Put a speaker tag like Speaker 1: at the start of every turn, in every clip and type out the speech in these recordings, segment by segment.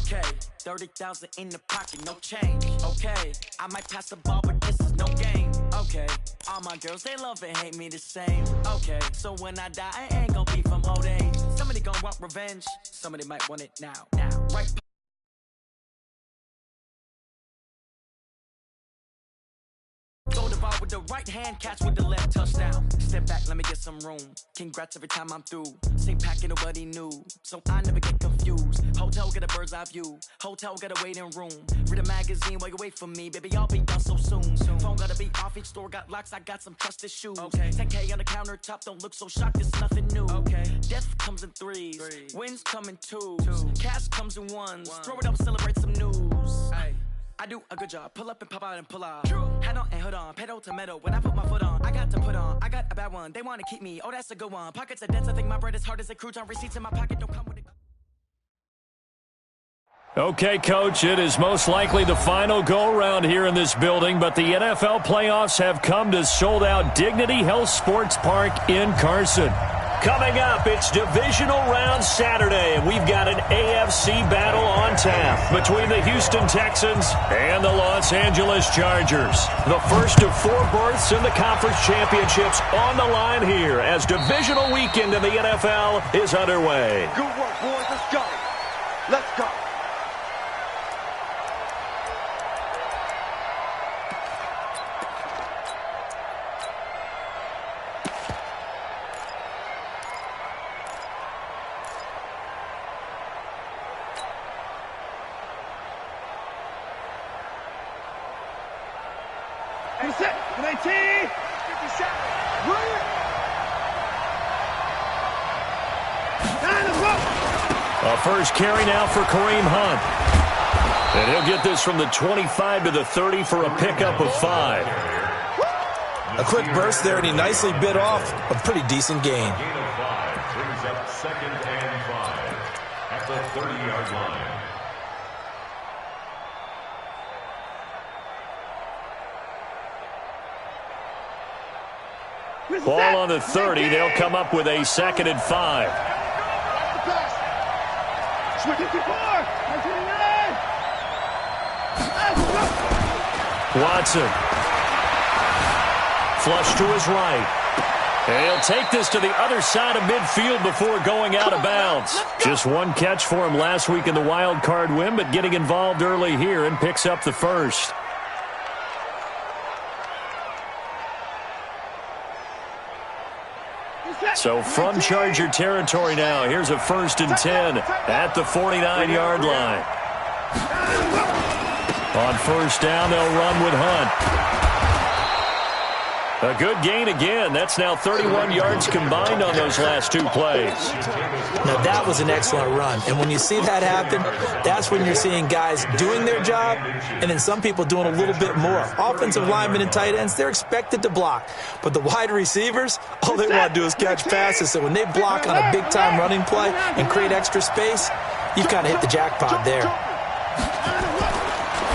Speaker 1: Okay, 30,000 in the pocket, no change. Okay, I might pass the ball, but this is no game. Okay, all my girls, they love and hate me the same. Okay, so when I die, I ain't gonna be from old age. Somebody gonna want revenge, somebody might want it now. Right. Throw the ball with the right hand, catch with the left, touchdown. Step back, let me get some room. Congrats every time I'm through. Same packet, nobody knew, so I never get confused. Hotel, get a bird's eye view. Hotel, get a waiting room. Read a magazine while you wait for me, baby, I'll be done so soon. Phone gotta be off, each store got locks, I got some trusted shoes. Okay, 10K on the countertop, don't look so shocked, it's nothing new. Okay, death comes in threes, wins come in twos, cash comes in ones. Throw it up, celebrate some news. Ay. I do a good job, pull up and pop out and pull out. Head on and hood on, pedal to metal. When I put my foot on, I got to put on. I got a bad one, they wanna keep me, oh that's a good one. Pockets are dense, I think my bread is hard as a crouton. Receipts in my pocket don't come with it.
Speaker 2: Okay, Coach, it is most likely the final go-around here in this building, but the NFL playoffs have come to sold-out Dignity Health Sports Park in Carson.
Speaker 3: Coming up, it's Divisional Round Saturday, and we've got an AFC battle on tap between the Houston Texans and the Los Angeles Chargers. The first of 4 berths in the conference championships on the line here as divisional weekend in the NFL is underway.
Speaker 4: Good work, boys. Let's go. Let's go.
Speaker 2: A first carry now for Kareem Hunt. And he'll get this from the 25 to the 30 for a pickup of 5.
Speaker 5: A quick burst there, and he nicely bit off a pretty decent gain.
Speaker 6: Gain of 5 brings up 2nd and 5 at the 30-yard line.
Speaker 2: Ball on the 30. They'll come up with a 2nd and 5. Watson. Flush to his right. And he'll take this to the other side of midfield before going out of bounds. Just one catch for him last week in the wild card win, but getting involved early here and picks up the first. So from Charger territory now, here's a 1st and 10 at the 49-yard line. On 1st down, they'll run with Hunt. A good gain again. That's now 31 yards combined on those last 2 plays.
Speaker 5: Now, that was an excellent run. And when you see that happen, that's when you're seeing guys doing their job and then some people doing a little bit more. Offensive linemen and tight ends, they're expected to block. But the wide receivers, all they want to do is catch passes. So when they block on a big-time running play and create extra space, you've kind of hit the jackpot there.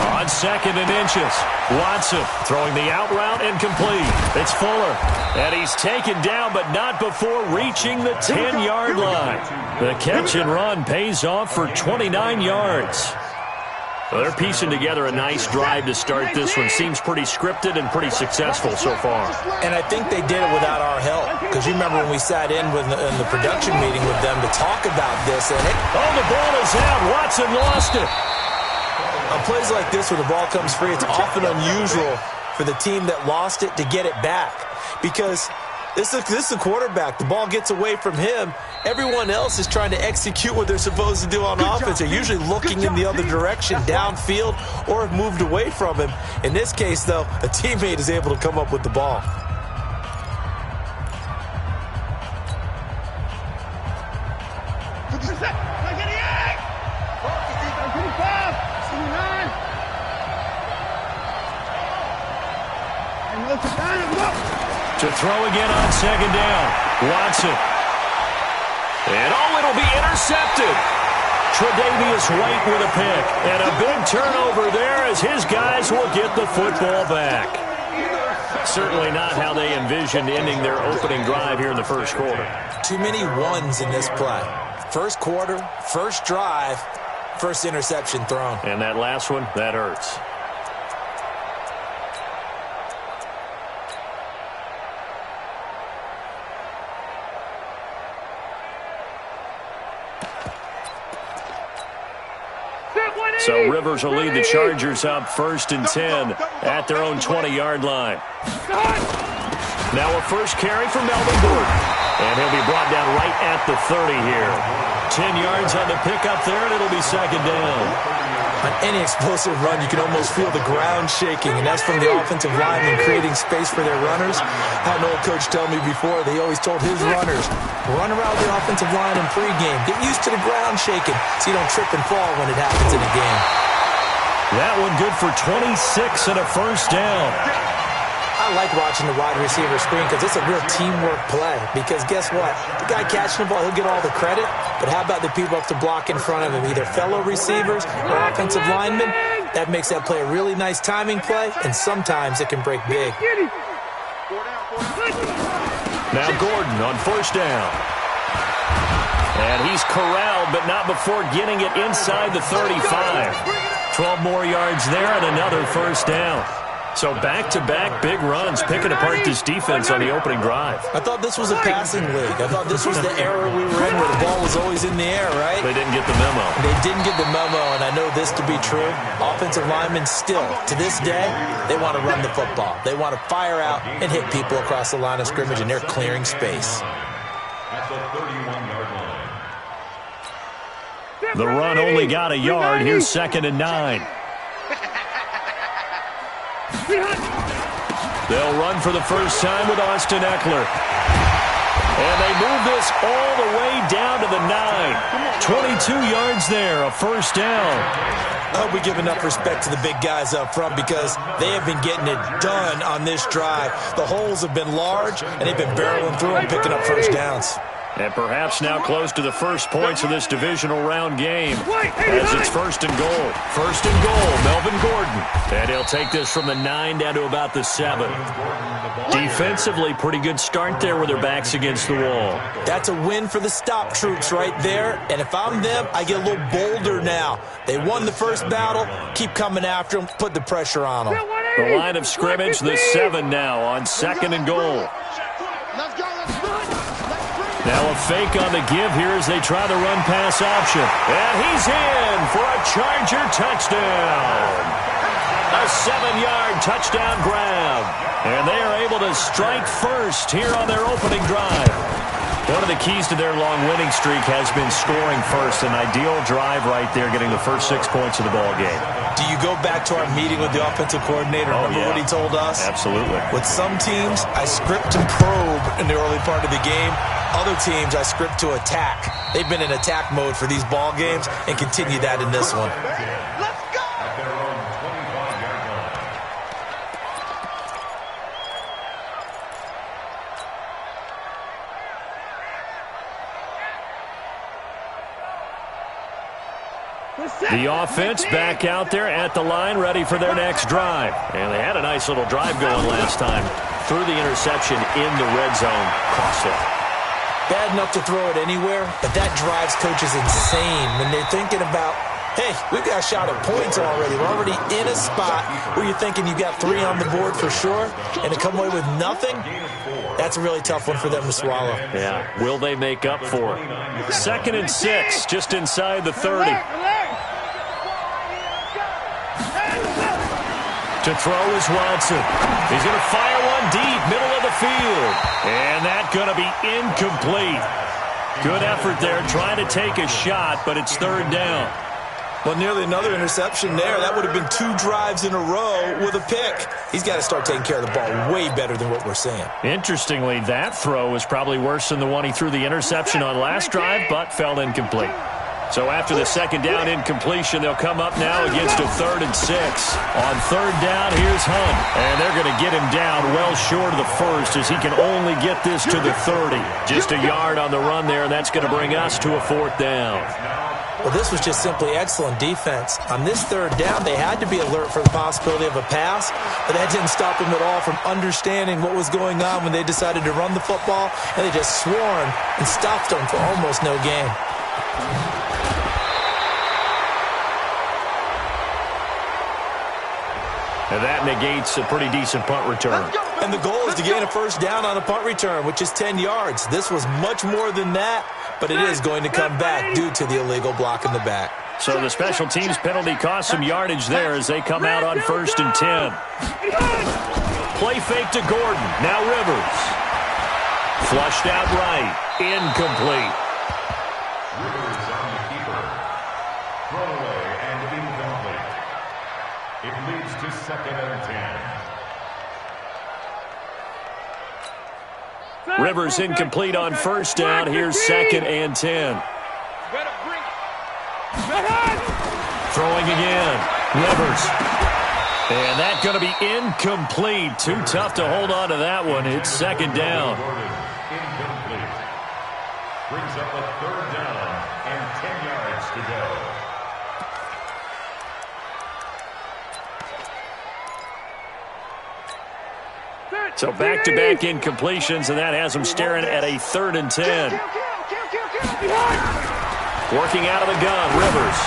Speaker 2: On 2nd and inches, Watson throwing the out route and complete. It's Fuller, and he's taken down, but not before reaching the 10-yard line. The catch and run pays off for 29 yards. Well, they're piecing together a nice drive to start this one. Seems pretty scripted and pretty successful so far.
Speaker 5: And I think they did it without our help, because you remember when we sat in the production meeting with them to talk about this. And
Speaker 2: the ball is out. Watson lost it.
Speaker 5: On plays like this where the ball comes free, it's often unusual for the team that lost it to get it back, because this is the quarterback. The ball gets away from him. Everyone else is trying to execute what they're supposed to do on offense. They're usually looking in the other direction, downfield, or have moved away from him. In this case, though, a teammate is able to come up with the ball.
Speaker 2: To throw again on 2nd down. Watson And, oh, it'll be intercepted. Tre'Davious White with a pick. And a big turnover there as his guys will get the football back. Certainly not how they envisioned ending their opening drive here in the first quarter.
Speaker 5: Too many ones in this play. First quarter, first drive, first interception thrown.
Speaker 2: And that last one, that hurts. So Rivers will lead the Chargers up 1st and 10 at their own 20-yard line. Now a first carry for Melvin Gordon. And he'll be brought down right at the 30 here. 10 yards on the pickup there, and it'll be 2nd down.
Speaker 5: On any explosive run, you can almost feel the ground shaking, and that's from the offensive linemen creating space for their runners. I had an old coach tell me before, they always told his runners, run around the offensive line in pregame. Get used to the ground shaking so you don't trip and fall when it happens in a game.
Speaker 2: That one good for 26 and a first down.
Speaker 5: I like watching the wide receiver screen because it's a real teamwork play. Because guess what? The guy catching the ball, he'll get all the credit. But how about the people up to block in front of him, either fellow receivers or offensive linemen? That makes that play a really nice timing play, and sometimes it can break big.
Speaker 2: Now Gordon on 1st down. And he's corralled, but not before getting it inside the 35. 12 more yards there and another first down. So back-to-back big runs, picking apart this defense on the opening drive.
Speaker 5: I thought this was a passing league. I thought this was the era we were in where the ball was always in the air, right?
Speaker 2: They didn't get the memo.
Speaker 5: They didn't get the memo, and I know this to be true. Offensive linemen still, to this day, they want to run the football. They want to fire out and hit people across the line of scrimmage, and they're clearing space.
Speaker 6: At the 31-yard line.
Speaker 2: The run only got a yard. Here's 2nd and 9. They'll run for the first time with Austin Eckler. And they move this all the way down to the 9. 22 yards there, a first down.
Speaker 5: I hope we give enough respect to the big guys up front because they have been getting it done on this drive. The holes have been large, and they've been barreling through and picking up first downs.
Speaker 2: And perhaps now close to the first points of this divisional round game as it's 1st and goal. 1st and goal, Melvin Gordon. And he'll take this from the 9 down to about the 7. Defensively, pretty good start there with their backs against the wall.
Speaker 5: That's a win for the stop troops right there. And if I'm them, I get a little bolder now. They won the first battle. Keep coming after them. Put the pressure on them.
Speaker 2: The line of scrimmage, the 7 now on 2nd and goal. Now a fake on the give here as they try the run-pass option. And he's in for a Charger touchdown. A 7-yard touchdown grab. And they are able to strike first here on their opening drive. One of the keys to their long winning streak has been scoring first. An ideal drive right there, getting the first 6 points of the ball game.
Speaker 5: Do you go back to our meeting with the offensive coordinator? Remember what he told us?
Speaker 2: Absolutely.
Speaker 5: With some teams, I script and probe in the early part of the game. Other teams, I script to attack. They've been in attack mode for these ball games and continue that in this one.
Speaker 4: Let's go!
Speaker 2: The offense back out there at the line, ready for their next drive. And they had a nice little drive going last time. Threw the interception in the red zone. Costly.
Speaker 5: Bad enough to throw it anywhere, but that drives coaches insane when they're thinking about, hey, we've got a shot at points already. We're already in a spot where you're thinking you got 3 on the board for sure, and to come away with nothing, that's a really tough one for them to swallow.
Speaker 2: Yeah, will they make up for it? 2nd and 6, just inside the 30. To throw is Watson. He's going to fire one deep, middle of the field. And that's going to be incomplete. Good effort there, trying to take a shot, but it's 3rd down.
Speaker 5: Well, nearly another interception there. That would have been 2 drives in a row with a pick. He's got to start taking care of the ball way better than what we're seeing.
Speaker 2: Interestingly, that throw was probably worse than the one he threw the interception on last drive, but fell incomplete. So after the second down incompletion, they'll come up now against a 3rd and 6. On 3rd down, here's Hunt. And they're going to get him down well short of the first as he can only get this to the 30. Just a yard on the run there, and that's going to bring us to a 4th down.
Speaker 5: Well, this was just simply excellent defense. On this 3rd down, they had to be alert for the possibility of a pass, but that didn't stop them at all from understanding what was going on when they decided to run the football, and they just swarmed and stopped them for almost no gain.
Speaker 2: And that negates a pretty decent punt return.
Speaker 5: And the goal is to gain a 1st down on a punt return, which is 10 yards. This was much more than that, but it is going to come back due to the illegal block in the back.
Speaker 2: So the special teams penalty cost some yardage there as they come out on 1st and 10. Play fake to Gordon. Now Rivers. Flushed out right. Incomplete.
Speaker 6: Rivers on the keeper. Throwaway and incomplete. It leads to 2nd and 10.
Speaker 2: Rivers incomplete on 1st down. Here's 2nd and 10. Throwing again. Rivers. And that's going to be incomplete. Too tough to hold on to that one. It's 2nd down.
Speaker 6: Incomplete. Brings up a 3rd down and 10 yards to go.
Speaker 2: So back-to-back incompletions, and that has them staring at a 3rd and 10. Working out of the gun, Rivers.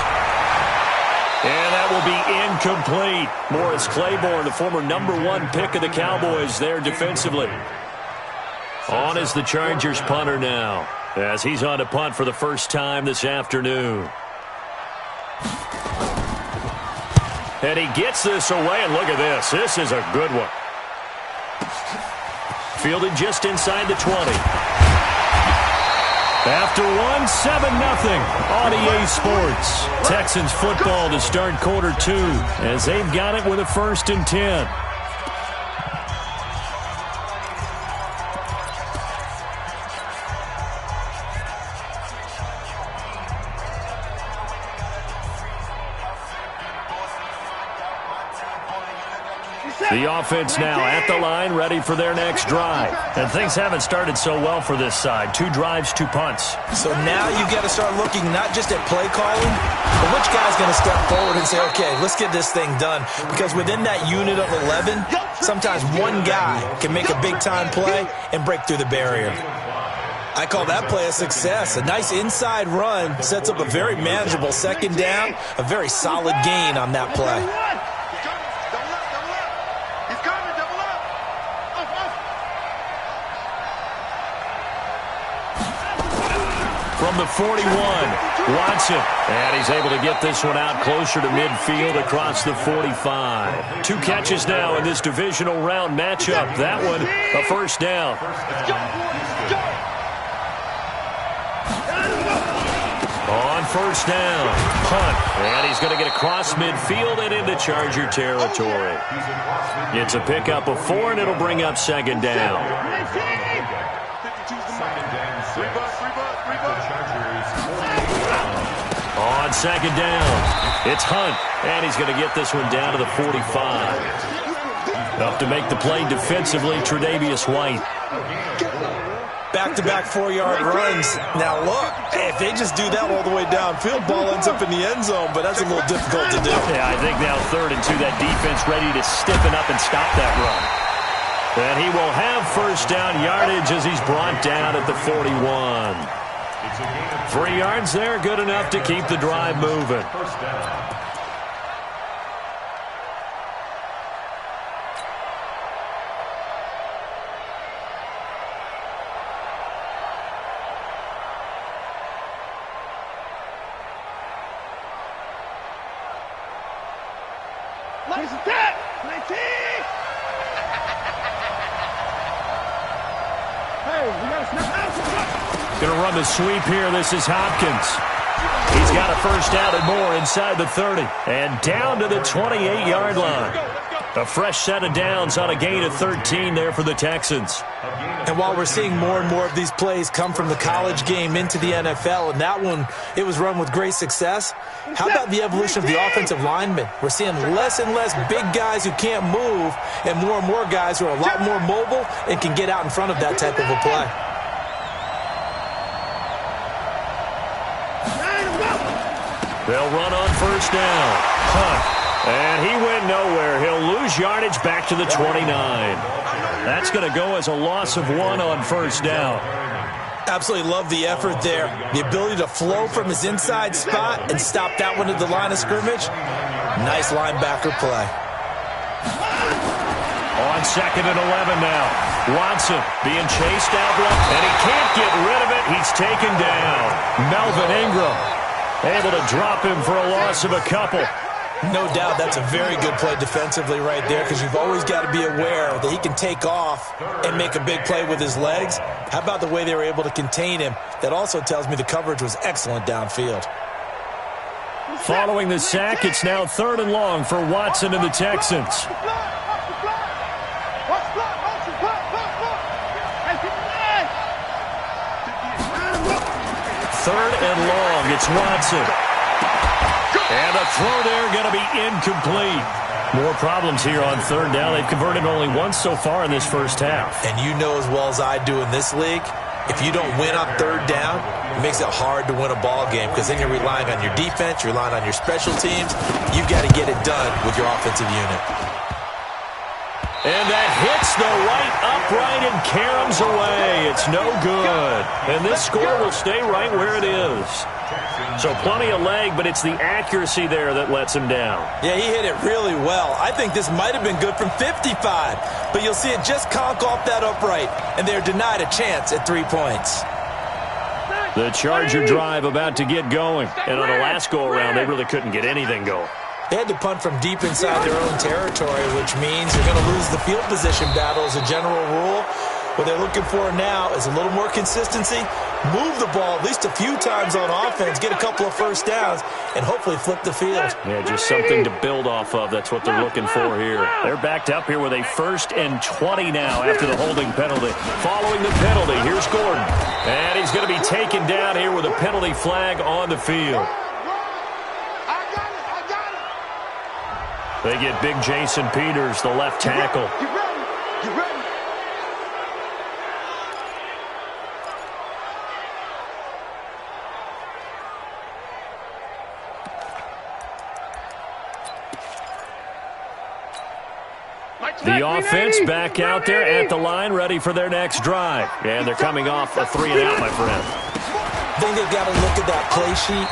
Speaker 2: And that will be incomplete. Morris Claiborne, the former #1 pick of the Cowboys there defensively. On is the Chargers punter now, as he's on to punt for the first time this afternoon. And he gets this away, and look at this. This is a good one. Fielded just inside the 20. After one, 7-0 on EA Sports. Texans football to start quarter 2 as they've got it with a 1st and 10. The offense now at the line, ready for their next drive. And things haven't started so well for this side. 2 drives, 2 punts.
Speaker 5: So now you've got to start looking not just at play calling, but which guy's going to step forward and say, okay, let's get this thing done. Because within that unit of 11, sometimes one guy can make a big-time play and break through the barrier. I call that play a success. A nice inside run sets up a very manageable 2nd down, a very solid gain on that play.
Speaker 2: From the 41, Watson. And he's able to get this one out closer to midfield across the 45. 2 catches now in this divisional round matchup. That one, a 1st down. On 1st down, punt. And he's going to get across midfield and into Charger territory. It's a pickup of 4, and it'll bring up 2nd down. On 2nd down, it's Hunt, and he's going to get this one down to the 45. Up to make the play defensively, Tre'Davious White.
Speaker 5: Back-to-back 4-yard runs. Now look, if they just do that all the way downfield, ball ends up in the end zone, but that's a little difficult to do.
Speaker 2: Yeah, I think now 3rd and 2, that defense ready to stiffen up and stop that run. And he will have 1st down yardage as he's brought down at the 41. 3 yards there, good enough to keep the drive moving.
Speaker 6: 1st down.
Speaker 2: Going to run the sweep here. This is Hopkins. He's got a 1st down and more inside the 30. And down to the 28-yard line. A fresh set of downs on a gain of 13 there for the Texans.
Speaker 5: And while we're seeing more and more of these plays come from the college game into the NFL, and that one, it was run with great success, how about the evolution of the offensive linemen? We're seeing less and less big guys who can't move and more guys who are a lot more mobile and can get out in front of that type of a play.
Speaker 2: They'll run on first down. Punt. And he went nowhere. He'll lose yardage back to the 29. That's going to go as a loss of 1 on first down.
Speaker 5: Absolutely love the effort there. The ability to flow from his inside spot and stop that one at the line of scrimmage. Nice linebacker play.
Speaker 2: On 2nd and 11 now. Watson being chased out left, and he can't get rid of it. He's taken down. Melvin Ingram able to drop him for a loss of a couple.
Speaker 5: No doubt that's a very good play defensively right there, because you've always got to be aware that he can take off and make a big play with his legs. How about the way they were able to contain him? That also tells me the coverage was excellent downfield.
Speaker 2: Following the sack, it's now 3rd and long for Watson and the Texans. 3rd and long, it's Watson. And the throw there going to be incomplete. More problems here on 3rd down. They've converted only once so far in this first half.
Speaker 5: And you know as well as I do in this league, if you don't win on 3rd down, it makes it hard to win a ball game, because then you're relying on your defense, you're relying on your special teams. You've got to get it done with your offensive unit.
Speaker 2: And that hits the right upright and caroms away. It's no good. And this score will stay right where it is. So plenty of leg, but it's the accuracy there that lets him down.
Speaker 5: Yeah, he hit it really well. I think this might have been good from 55, but you'll see it just conk off that upright, and they're denied a chance at 3 points.
Speaker 2: The Charger drive about to get going, and on the last go-around, they really couldn't get anything going.
Speaker 5: They had to punt from deep inside their own territory, which means you're going to lose the field position battle as a general rule. What they're looking for now is a little more consistency, move the ball at least a few times on offense, get a couple of first downs, and hopefully flip the field.
Speaker 2: Yeah, just something to build off of. That's what they're looking for here. They're backed up here with a 1st and 20 now after the holding penalty. Following the penalty, here's Gordon. And he's going to be taken down here with a penalty flag on the field. They get big Jason Peters, the left tackle.
Speaker 4: You ready? You ready?
Speaker 2: The offense back out there at the line, ready for their next drive. And they're coming off a 3-and-out, my friend.
Speaker 5: I think they've got to look at that play sheet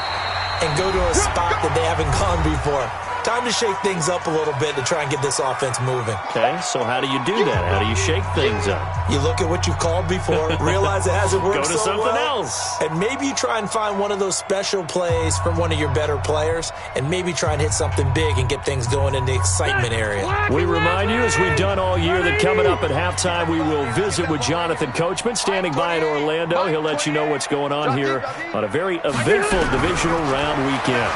Speaker 5: and go to a spot that they haven't gone before. Time to shake things up a little bit to try and get this offense moving.
Speaker 2: Okay, so how do you do that? How do you shake things up?
Speaker 5: You look at what you've called before, realize it hasn't worked
Speaker 2: Go to
Speaker 5: so
Speaker 2: something
Speaker 5: well,
Speaker 2: else.
Speaker 5: and maybe you try and find one of those special plays from one of your better players, and maybe try and hit something big and get things going in the excitement area.
Speaker 2: We remind you, as we've done all year, that coming up at halftime, we will visit with Jonathan Coachman, standing by in Orlando. He'll let you know what's going on here on a very eventful divisional round weekend.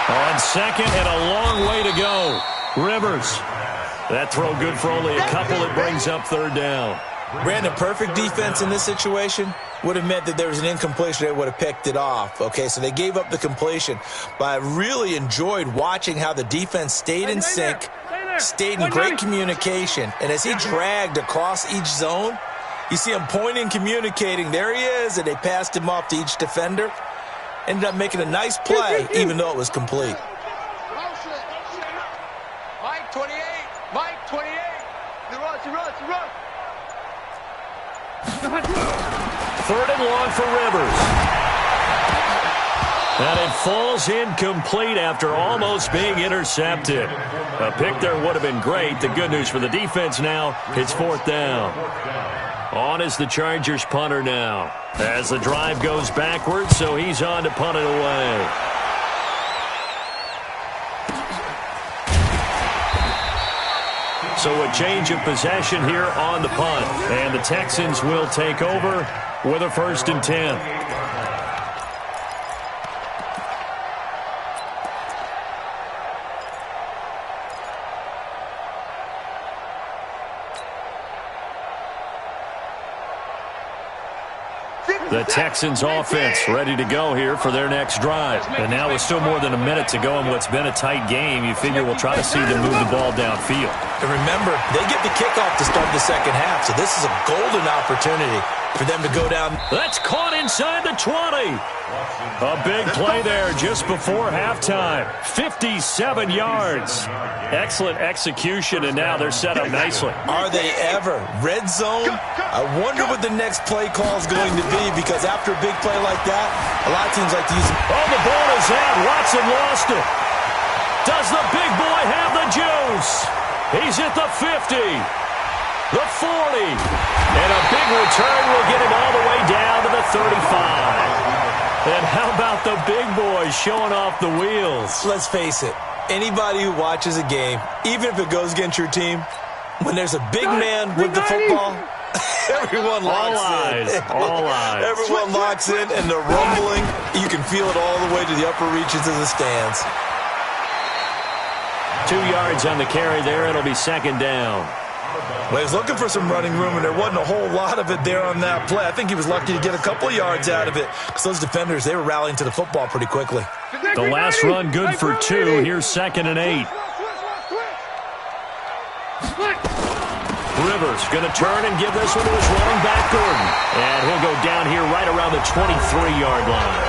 Speaker 2: On 2nd and a long way to go. Rivers. That throw good for only a couple. It brings up 3rd down.
Speaker 5: Brandon, perfect defense in this situation would have meant that there was an incompletion. They would have picked it off. Okay, so they gave up the completion. But I really enjoyed watching how the defense stayed in sync, stayed in great communication. And as he dragged across each zone, you see him pointing, communicating. There he is, and they passed him off to each defender. Ended up making a nice play, even though it was complete.
Speaker 4: Mike 28. Mike 28. You run.
Speaker 2: 3rd and long for Rivers. And it falls incomplete after almost being intercepted. A pick there would have been great. The good news for the defense now, it's 4th down. On is the Chargers punter now. As the drive goes backwards, so he's on to punt it away. So a change of possession here on the punt. And the Texans will take over with a 1st and 10. The Texans offense ready to go here for their next drive. And now with still more than a minute to go in what's been a tight game, you figure we'll try to see them move the ball downfield.
Speaker 5: And remember, they get the kickoff to start the second half, so this is a golden opportunity for them to go down.
Speaker 2: That's caught inside the 20. A big play there just before halftime. 57 yards. Excellent execution, and now they're set up nicely.
Speaker 5: Are they ever? Red zone? I wonder what the next play call is going to be, because after a big play like that, a lot of teams like to use it.
Speaker 2: Oh, the ball is out. Watson lost it. Does the big boy have the juice? He's at the 50. The 40. And a big return will get him all the way down to the 35. And how about the big boys showing off the wheels?
Speaker 5: Let's face it, anybody who watches a game, even if it goes against your team, when there's a big man with the football, everyone locks in.
Speaker 2: All eyes.
Speaker 5: Everyone locks in, and the rumbling, you can feel it all the way to the upper reaches of the stands.
Speaker 2: 2 yards on the carry there. It'll be second down.
Speaker 5: Well, he was looking for some running room, and there wasn't a whole lot of it there on that play. I think he was lucky to get a couple yards out of it, because those defenders, they were rallying to the football pretty quickly.
Speaker 2: The last run good for 2. Here's 2nd and 8. Rivers going to turn and give this one to his running back, Gordon. And he'll go down here right around the 23-yard line.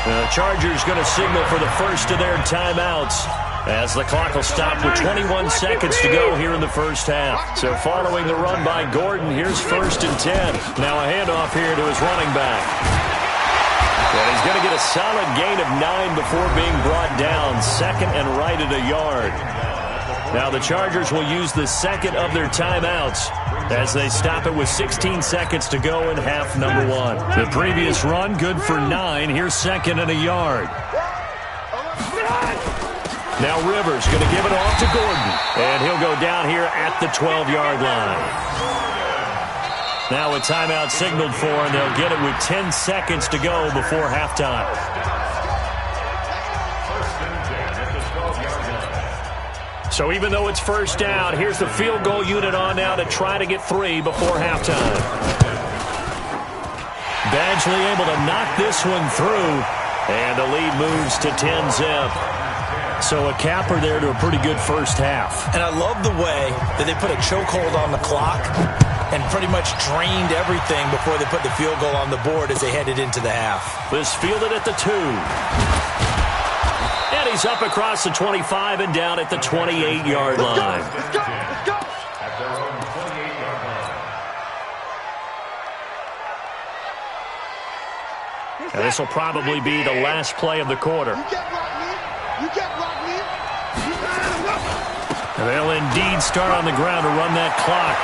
Speaker 2: The Chargers going to signal for the first of their timeouts, as the clock will stop with 21 seconds to go here in the first half. So following the run by Gordon, here's 1st and 10. Now a handoff here to his running back. And he's going to get a solid gain of 9 before being brought down. 2nd and right at a yard. Now the Chargers will use the second of their timeouts as they stop it with 16 seconds to go in half number 1. The previous run good for 9. Here's 2nd and a yard. Now Rivers going to give it off to Gordon. And he'll go down here at the 12-yard line. Now a timeout signaled for, and they'll get it with 10 seconds to go before halftime. So even though it's first down, here's the field goal unit on now to try to get 3 before halftime. Badgley able to knock this one through, and the lead moves to 10-zip. So a capper there to a pretty good first half.
Speaker 5: And I love the way that they put a chokehold on the clock and pretty much drained everything before they put the field goal on the board as they headed into the half.
Speaker 2: This fielded at the 2. And he's up across the 25 and down at the 28-yard line.
Speaker 6: Let's go. At their own 28-yard line.
Speaker 2: And this will probably be the last play of the quarter. And they'll indeed start on the ground to run that clock.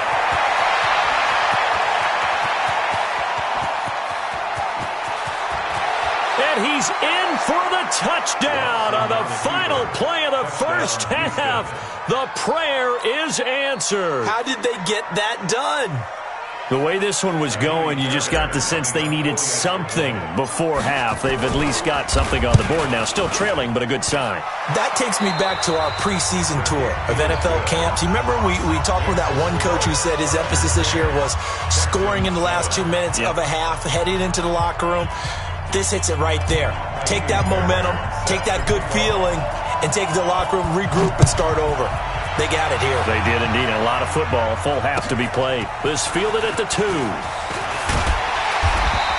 Speaker 2: And he's in for the touchdown on the final play of the first half. The prayer is answered.
Speaker 5: How did they get that done?
Speaker 2: The way this one was going, you just got the sense they needed something before half. They've at least got something on the board now. Still trailing, but a good sign.
Speaker 5: That takes me back to our preseason tour of NFL camps. You remember we talked with that one coach who said his emphasis this year was scoring in the last 2 minutes of a half, heading into the locker room. This hits it right there. Take that momentum, take that good feeling, and take it to the locker room, regroup, and start over. They got it here.
Speaker 2: They did indeed. A lot of football, full half to be played. This fielded at the 2.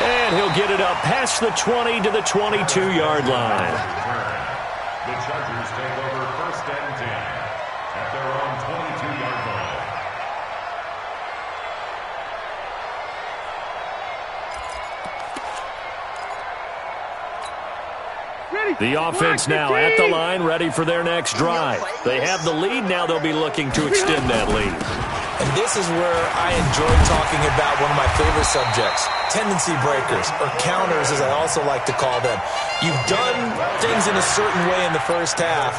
Speaker 2: And he'll get it up past the 20 to the 22-yard line.
Speaker 6: The Chargers take over 1st and 10 at their own 22-yard line.
Speaker 2: The offense now at the line, ready for their next drive. They have the lead. Now they'll be looking to extend that lead.
Speaker 5: And this is where I enjoy talking about one of my favorite subjects, tendency breakers, or counters as I also like to call them. You've done things in a certain way in the first half,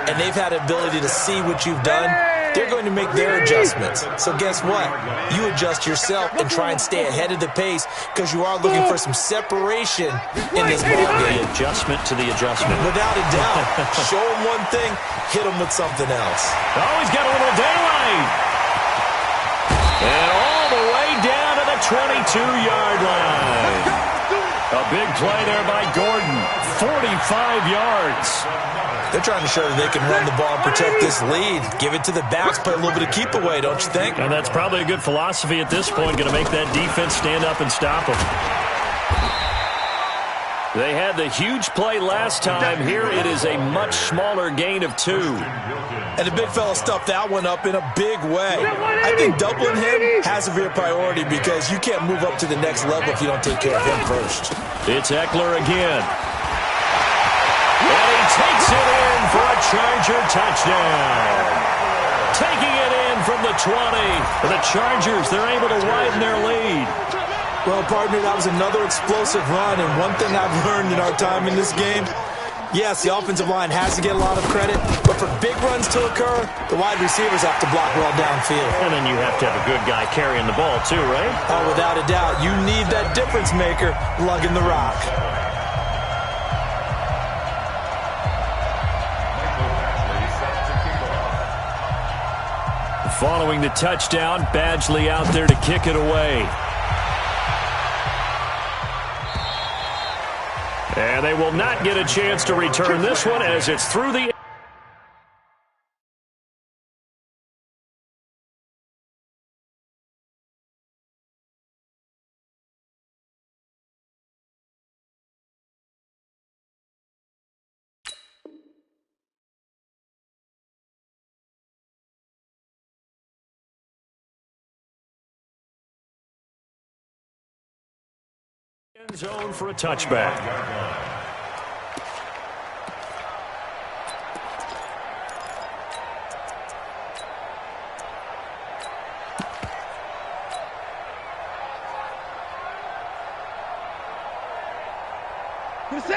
Speaker 5: and they've had the ability to see what you've done. They're going to make their adjustments. So guess what? You adjust yourself and try and stay ahead of the pace because you are looking for some separation in this ballgame.
Speaker 2: The adjustment to the adjustment.
Speaker 5: Without a doubt. Show them one thing, hit them with something else.
Speaker 2: Oh, he's got a little daylight. And all the way down to the 22-yard line. A big play there by Gordon. 45 yards.
Speaker 5: They're trying to show that they can run the ball and protect this lead. Give it to the backs, play a little bit of keep away, don't you think?
Speaker 2: And that's probably a good philosophy at this point, going to make that defense stand up and stop them. They had the huge play last time. Here it is a much smaller gain of 2.
Speaker 5: And the big fella stuffed that one up in a big way. I think doubling him has to be a priority because you can't move up to the next level if you don't take care of him first.
Speaker 2: It's Eckler again. And he takes it in for a Charger touchdown. Taking it in from the 20. For the Chargers, they're able to widen their lead.
Speaker 5: Well, partner, that was another explosive run, and one thing I've learned in our time in this game, yes, the offensive line has to get a lot of credit, but for big runs to occur, the wide receivers have to block well downfield.
Speaker 2: And then you have to have a good guy carrying the ball too, right?
Speaker 5: Oh, without a doubt. You need that difference maker lugging the rock.
Speaker 2: Following the touchdown, Badgley out there to kick it away. And they will not get a chance to return this one as it's through the... end zone for a touchback.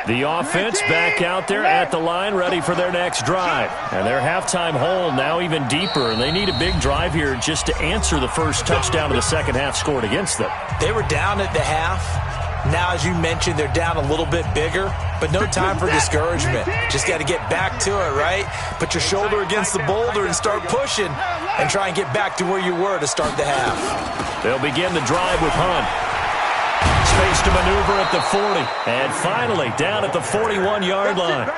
Speaker 2: The offense back out there at the line, ready for their next drive. And their halftime hole now even deeper, and they need a big drive here just to answer the first touchdown of the second half scored against them.
Speaker 5: They were down at the half. Now, as you mentioned, they're down a little bit bigger, but no time for discouragement. Just got to get back to it, right? Put your shoulder against the boulder and start pushing and try and get back to where you were to start the half.
Speaker 2: They'll begin the drive with Hunt. Space to maneuver at the 40. And finally, down at the 41-yard line.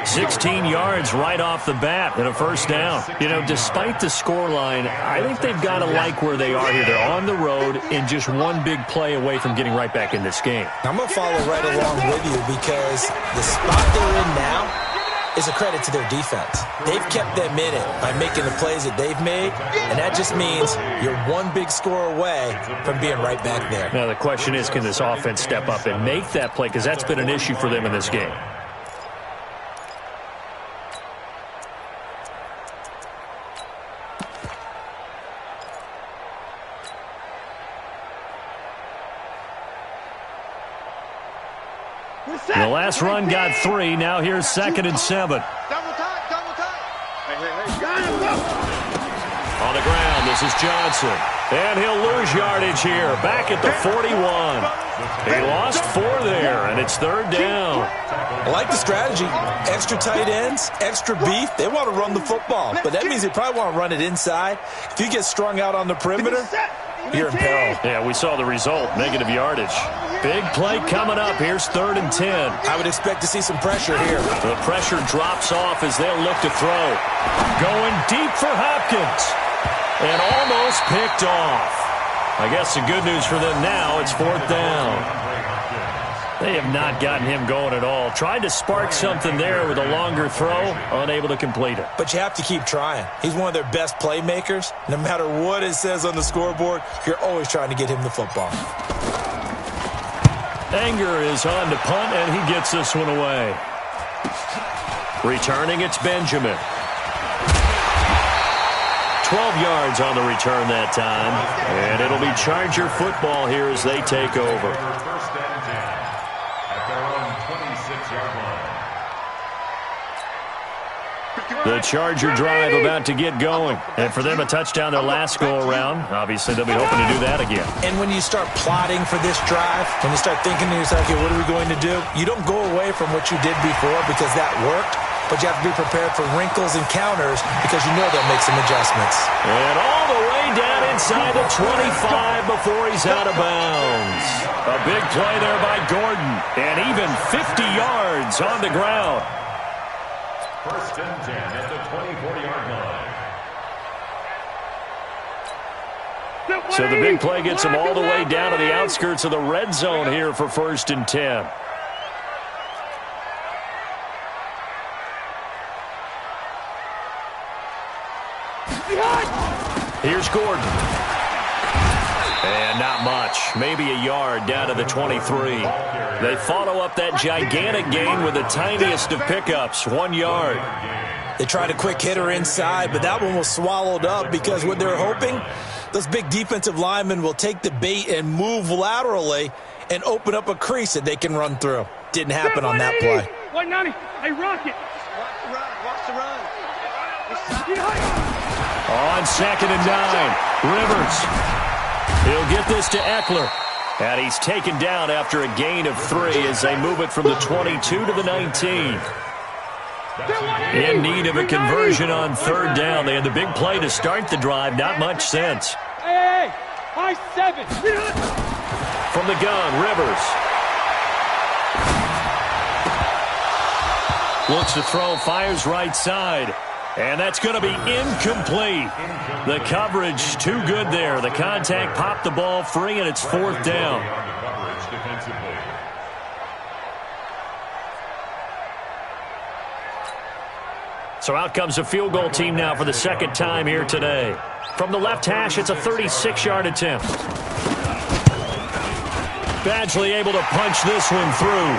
Speaker 2: 16 yards right off the bat and a first down. You know, despite the scoreline, I think they've got to like where they are here. They're on the road and just one big play away from getting right back in this game.
Speaker 5: I'm going to follow right along with you because the spot they're in now is a credit to their defense. They've kept them in it by making the plays that they've made, and that just means you're one big score away from being right back there.
Speaker 2: Now, the question is, can this offense step up and make that play? Because that's been an issue for them in this game. The last run got 3. Now here's 2nd and 7.
Speaker 4: Double time, double time. Hey, got him, go.
Speaker 2: On the ground, this is Johnson. And he'll lose yardage here. Back at the 41. He lost 4 there, and it's 3rd down.
Speaker 5: I like the strategy. Extra tight ends, extra beef. They want to run the football, but that means they probably want to run it inside. If you get strung out on the perimeter, you're in peril.
Speaker 2: Yeah, we saw the result, negative yardage. Big play coming up. Here's 3rd and 10.
Speaker 5: I would expect to see some pressure here.
Speaker 2: The pressure drops off as they'll look to throw. Going deep for Hopkins. And almost picked off. I guess the good news for them now, it's 4th down. They have not gotten him going at all. Tried to spark something there with a longer throw, unable to complete it.
Speaker 5: But you have to keep trying. He's one of their best playmakers. No matter what it says on the scoreboard, you're always trying to get him the football.
Speaker 2: Anger is on to punt, and he gets this one away. Returning, it's Benjamin. 12 yards on the return that time. And it'll be Charger football here as they take over.
Speaker 6: First and 10 at their own 26-yard line.
Speaker 2: The Charger drive about to get going. And for them, a touchdown their last go-around. Obviously, they'll be hoping to do that again.
Speaker 5: And when you start plotting for this drive, when you start thinking to yourself, okay, what are we going to do? You don't go away from what you did before because that worked. But you have to be prepared for wrinkles and counters because you know they'll make some adjustments.
Speaker 2: And all the way down inside the 25 before he's out of bounds. A A big play there by Gordon, and even 50 yards on the ground.
Speaker 6: First and 10 at the 24-yard line.
Speaker 2: So the big play gets him all the way down to the outskirts of the red zone here for first and 10. Here's Gordon. And not much. Maybe a yard down to the 23. They follow up that gigantic gain with the tiniest of pickups, 1 yard.
Speaker 5: They tried a quick hitter inside, but that one was swallowed up because what they're hoping, those big defensive linemen will take the bait and move laterally and open up a crease that they can run through. Didn't happen on that play.
Speaker 4: 190. Hey, Rocket. Watch the run.
Speaker 2: On second and 9, Rivers. He'll get this to Eckler. And he's taken down after a gain of 3 as they move it from the 22 to the 19. In need of a conversion on third down. They had the big play to start the drive. Not much sense.
Speaker 4: Hey, 5-7.
Speaker 2: From the gun, Rivers. Looks to throw, fires right side. And that's going to be incomplete. The coverage too good there. The contact popped the ball free, and it's fourth down. So out comes a field goal team now for the second time here today. From the left hash, it's a 36-yard attempt. Badgley able to punch this one through.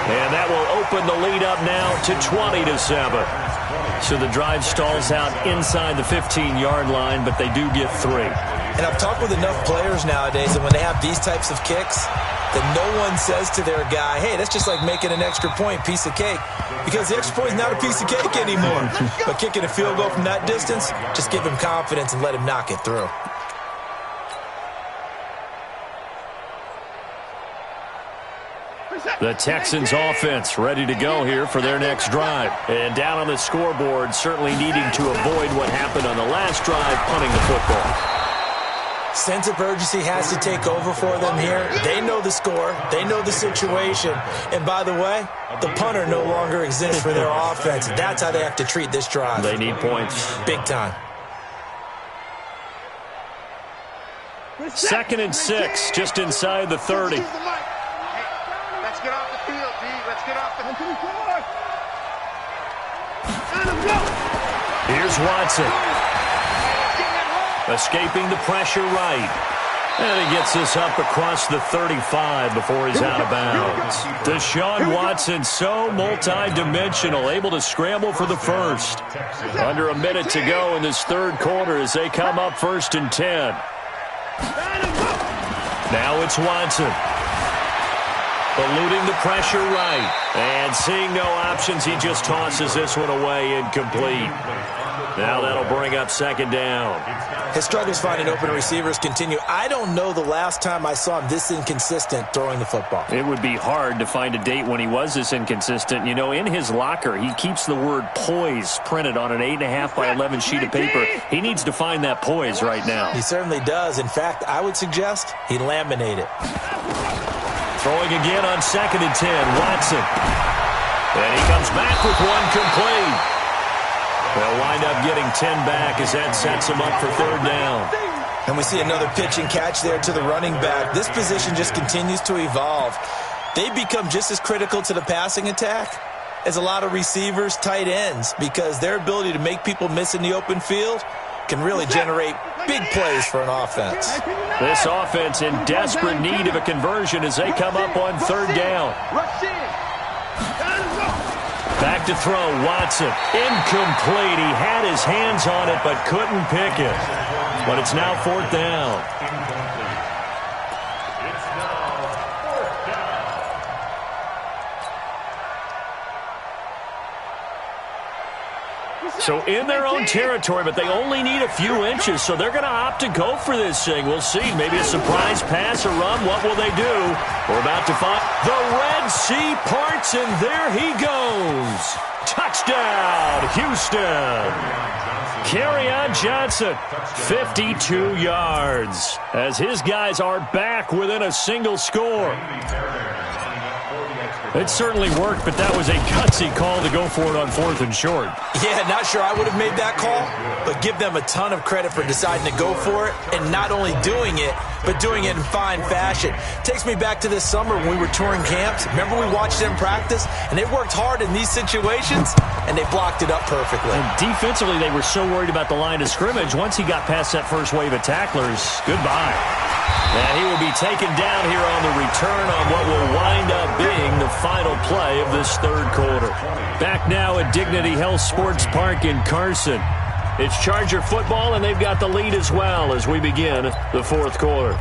Speaker 2: And that will open the lead up now to 20-7. So the drive stalls out inside the 15-yard line, but they do get 3.
Speaker 5: And I've talked with enough players nowadays that when they have these types of kicks, that no one says to their guy, hey, that's just like making an extra point, piece of cake. Because the extra point is not a piece of cake anymore. But kicking a field goal from that distance, just give him confidence and let him knock it through.
Speaker 2: The Texans offense ready to go here for their next drive. And down on the scoreboard, certainly needing to avoid what happened on the last drive, punting the football.
Speaker 5: Sense of urgency has to take over for them here. They know the score. They know the situation. And by the way, the punter no longer exists for their offense. That's how they have to treat this drive.
Speaker 2: They need points.
Speaker 5: Big time.
Speaker 2: 2nd and 6, just inside the 30.
Speaker 4: Let's get off the field, D. Let's get off the field.
Speaker 2: Here's Watson. Escaping the pressure right. And he gets this up across the 35 before he's out of bounds. Deshaun Watson, so multi-dimensional, able to scramble for the first. Under a minute to go in this third quarter as they come up 1st and 10. Now it's Watson. Eluding the pressure right. And seeing no options, he just tosses this one away, incomplete. Now that'll bring up 2nd down.
Speaker 5: His struggles finding open receivers continue. I don't know the last time I saw him this inconsistent throwing the football.
Speaker 2: It would be hard to find a date when he was this inconsistent. You know, in his locker, he keeps the word poise printed on an 8.5 by 11 sheet of paper. He needs to find that poise right now.
Speaker 5: He certainly does. In fact, I would suggest he laminate it.
Speaker 2: Throwing again on 2nd and 10, Watson. And he comes back with one complete. They'll wind up getting 10 back as that sets him up for 3rd down.
Speaker 5: And we see another pitch and catch there to the running back. This position just continues to evolve. They become just as critical to the passing attack as a lot of receivers, tight ends, because their ability to make people miss in the open field can really generate big plays for an offense.
Speaker 2: This offense in desperate need of a conversion as they come up on 3rd down. Back to throw, Watson. Incomplete. He had his hands on it but couldn't pick it. But it's now 4th down.
Speaker 6: It's now 4th down.
Speaker 2: So in their own territory, but they only need a few inches, so they're going to opt to go for this thing. We'll see. Maybe a surprise pass or run. What will they do? We're about to find the Red Sea parts, and there he goes. Touchdown, Houston. Kerryon Johnson, 52 yards, as his guys are back within a single score. It certainly worked, but that was a gutsy call to go for it on 4th and short.
Speaker 5: Yeah, not sure I would have made that call, but give them a ton of credit for deciding to go for it and not only doing it, but doing it in fine fashion. Takes me back to this summer when we were touring camps. Remember we watched them practice, and they worked hard in these situations, and they blocked it up perfectly.
Speaker 2: And defensively, they were so worried about the line of scrimmage. Once he got past that first wave of tacklers, goodbye. And he will be taken down here on the return on what will wind up being the final play of this third quarter. Back now at Dignity Health Sports Park in Carson. It's Charger football, and they've got the lead as well as we begin the fourth quarter.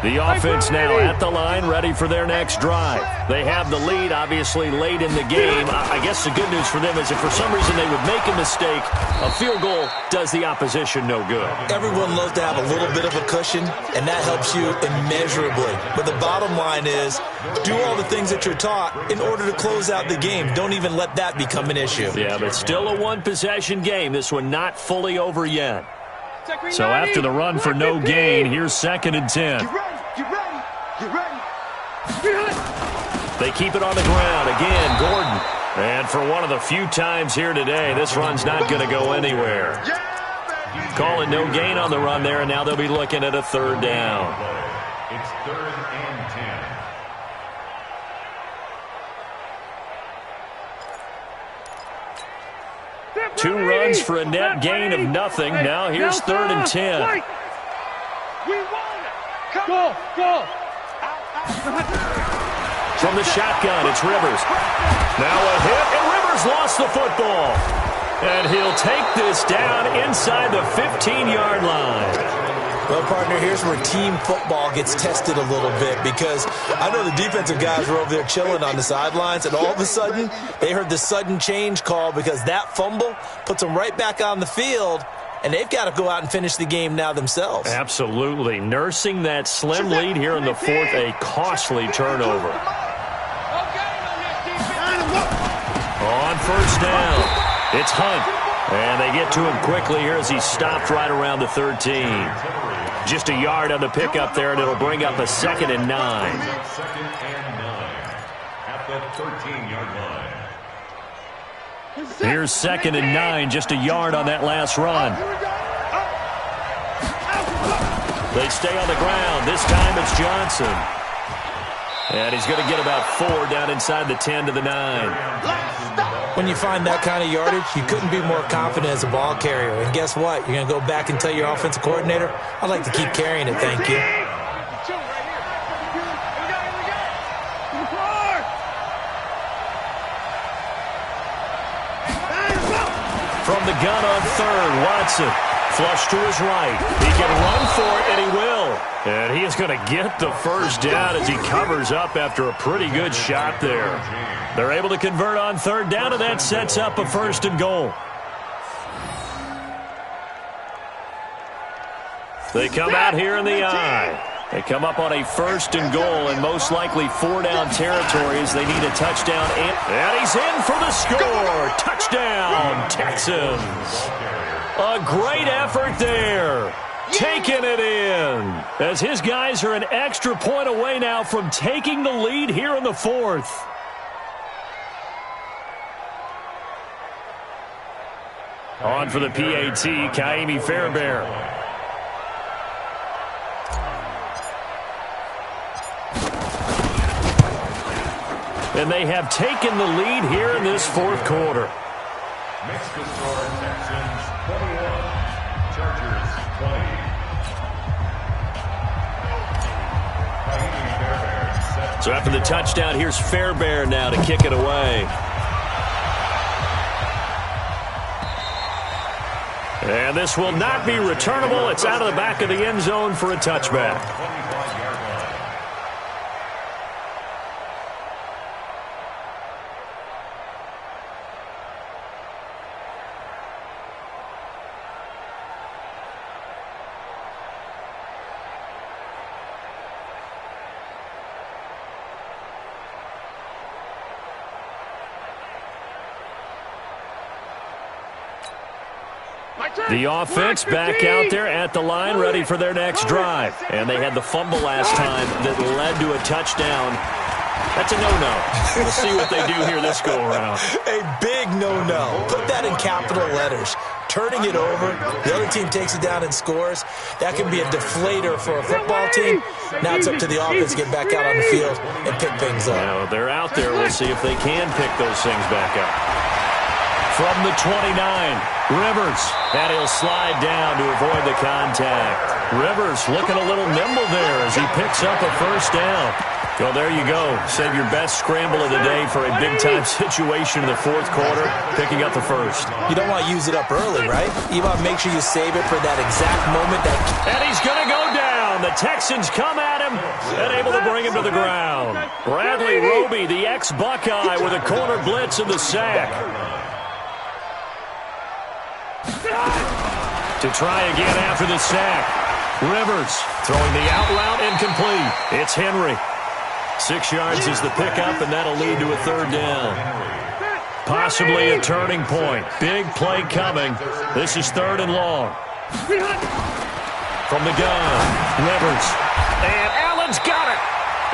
Speaker 2: The offense now at the line, ready for their next drive. They have the lead, obviously, late in the game. I guess the good news for them is if for some reason they would make a mistake, a field goal does the opposition no good.
Speaker 5: Everyone loves to have a little bit of a cushion, and that helps you immeasurably. But the bottom line is, do all the things that you're taught in order to close out the game. Don't even let that become an issue.
Speaker 2: Yeah, but still a one-possession game. This one not fully over yet. So after the run for no gain, here's 2nd and 10.
Speaker 4: Get ready.
Speaker 2: They keep it on the ground. Again, Gordon. And for one of the few times here today, this run's not going to go anywhere. Calling no gain on the run there, and now they'll be looking at a 3rd down.
Speaker 6: It's 3rd and 10.
Speaker 2: 2 runs for a net gain of nothing. Now here's 3rd and 10.
Speaker 4: We want it. Go.
Speaker 2: From the shotgun, it's Rivers. Now a hit, and Rivers lost the football. And he'll take this down inside the 15-yard line.
Speaker 5: Well, partner, here's where team football gets tested a little bit because I know the defensive guys were over there chilling on the sidelines, and all of a sudden, they heard the sudden change call because that fumble puts them right back on the field, and they've got to go out and finish the game now themselves.
Speaker 2: Absolutely. Nursing that slim lead here in the 4th, a costly turnover. On 1st down, it's Hunt. And they get to him quickly here as he stopped right around the 13. Just a yard on the pickup there, and it'll bring up a 2nd and 9.
Speaker 6: 2nd and 9 at the 13-yard line.
Speaker 2: Here's 2nd and 9, just a yard on that last run. They stay on the ground. This time it's Johnson. And he's going to get about 4 down inside the 10 to the 9.
Speaker 5: When you find that kind of yardage, you couldn't be more confident as a ball carrier. And guess what? You're going to go back and tell your offensive coordinator, I'd like to keep carrying it, thank you.
Speaker 2: From the gun on 3rd, Watson. Flush to his right. He can run for it, and he will. And he is going to get the 1st down as he covers up after a pretty good shot there. They're able to convert on 3rd down, and that sets up a 1st and goal. They come out here in the eye. They come up on a 1st and goal, and most likely 4-down territory as they need a touchdown. And he's in for the score. Touchdown, Texans. A great effort there. Taking it in. As his guys are an extra point away now from taking the lead here in the 4th. On for the PAT, Kaimi Fairbairn. And they have taken the lead here in this 4th quarter.
Speaker 6: Makes the score Texans 21, Chargers 20.
Speaker 2: So after the touchdown, here's Fairbairn now to kick it away. And this will not be returnable. It's out of the back of the end zone for a touchback. The offense back out there at the line, ready for their next drive. And they had the fumble last time that led to a touchdown. That's a no-no. We'll see what they do here this go-around.
Speaker 5: A big no-no. Put that in capital letters. Turning it over, the other team takes it down and scores. That can be a deflator for a football team. Now it's up to the offense to get back out on the field and pick things up.
Speaker 2: Well, they're out there. We'll see if they can pick those things back up. From the 29, Rivers, and he'll slide down to avoid the contact. Rivers looking a little nimble there as he picks up a first down. Well, there you go. Save your best scramble of the day for a big-time situation in the fourth quarter, picking up the first.
Speaker 5: You don't want to use it up early, right? You want to make sure you save it for that exact moment.
Speaker 2: And he's going to go down. The Texans come at him and able to bring him to the ground. Bradley Roby, the ex-Buckeye, with a corner blitz in the sack. To try again after the sack. Rivers throwing the out route incomplete. It's Henry. 6 yards is the pickup, and that'll lead to a third down. Possibly a turning point. Big play coming. This is 3rd and long. From the gun, Rivers. And Allen's got it.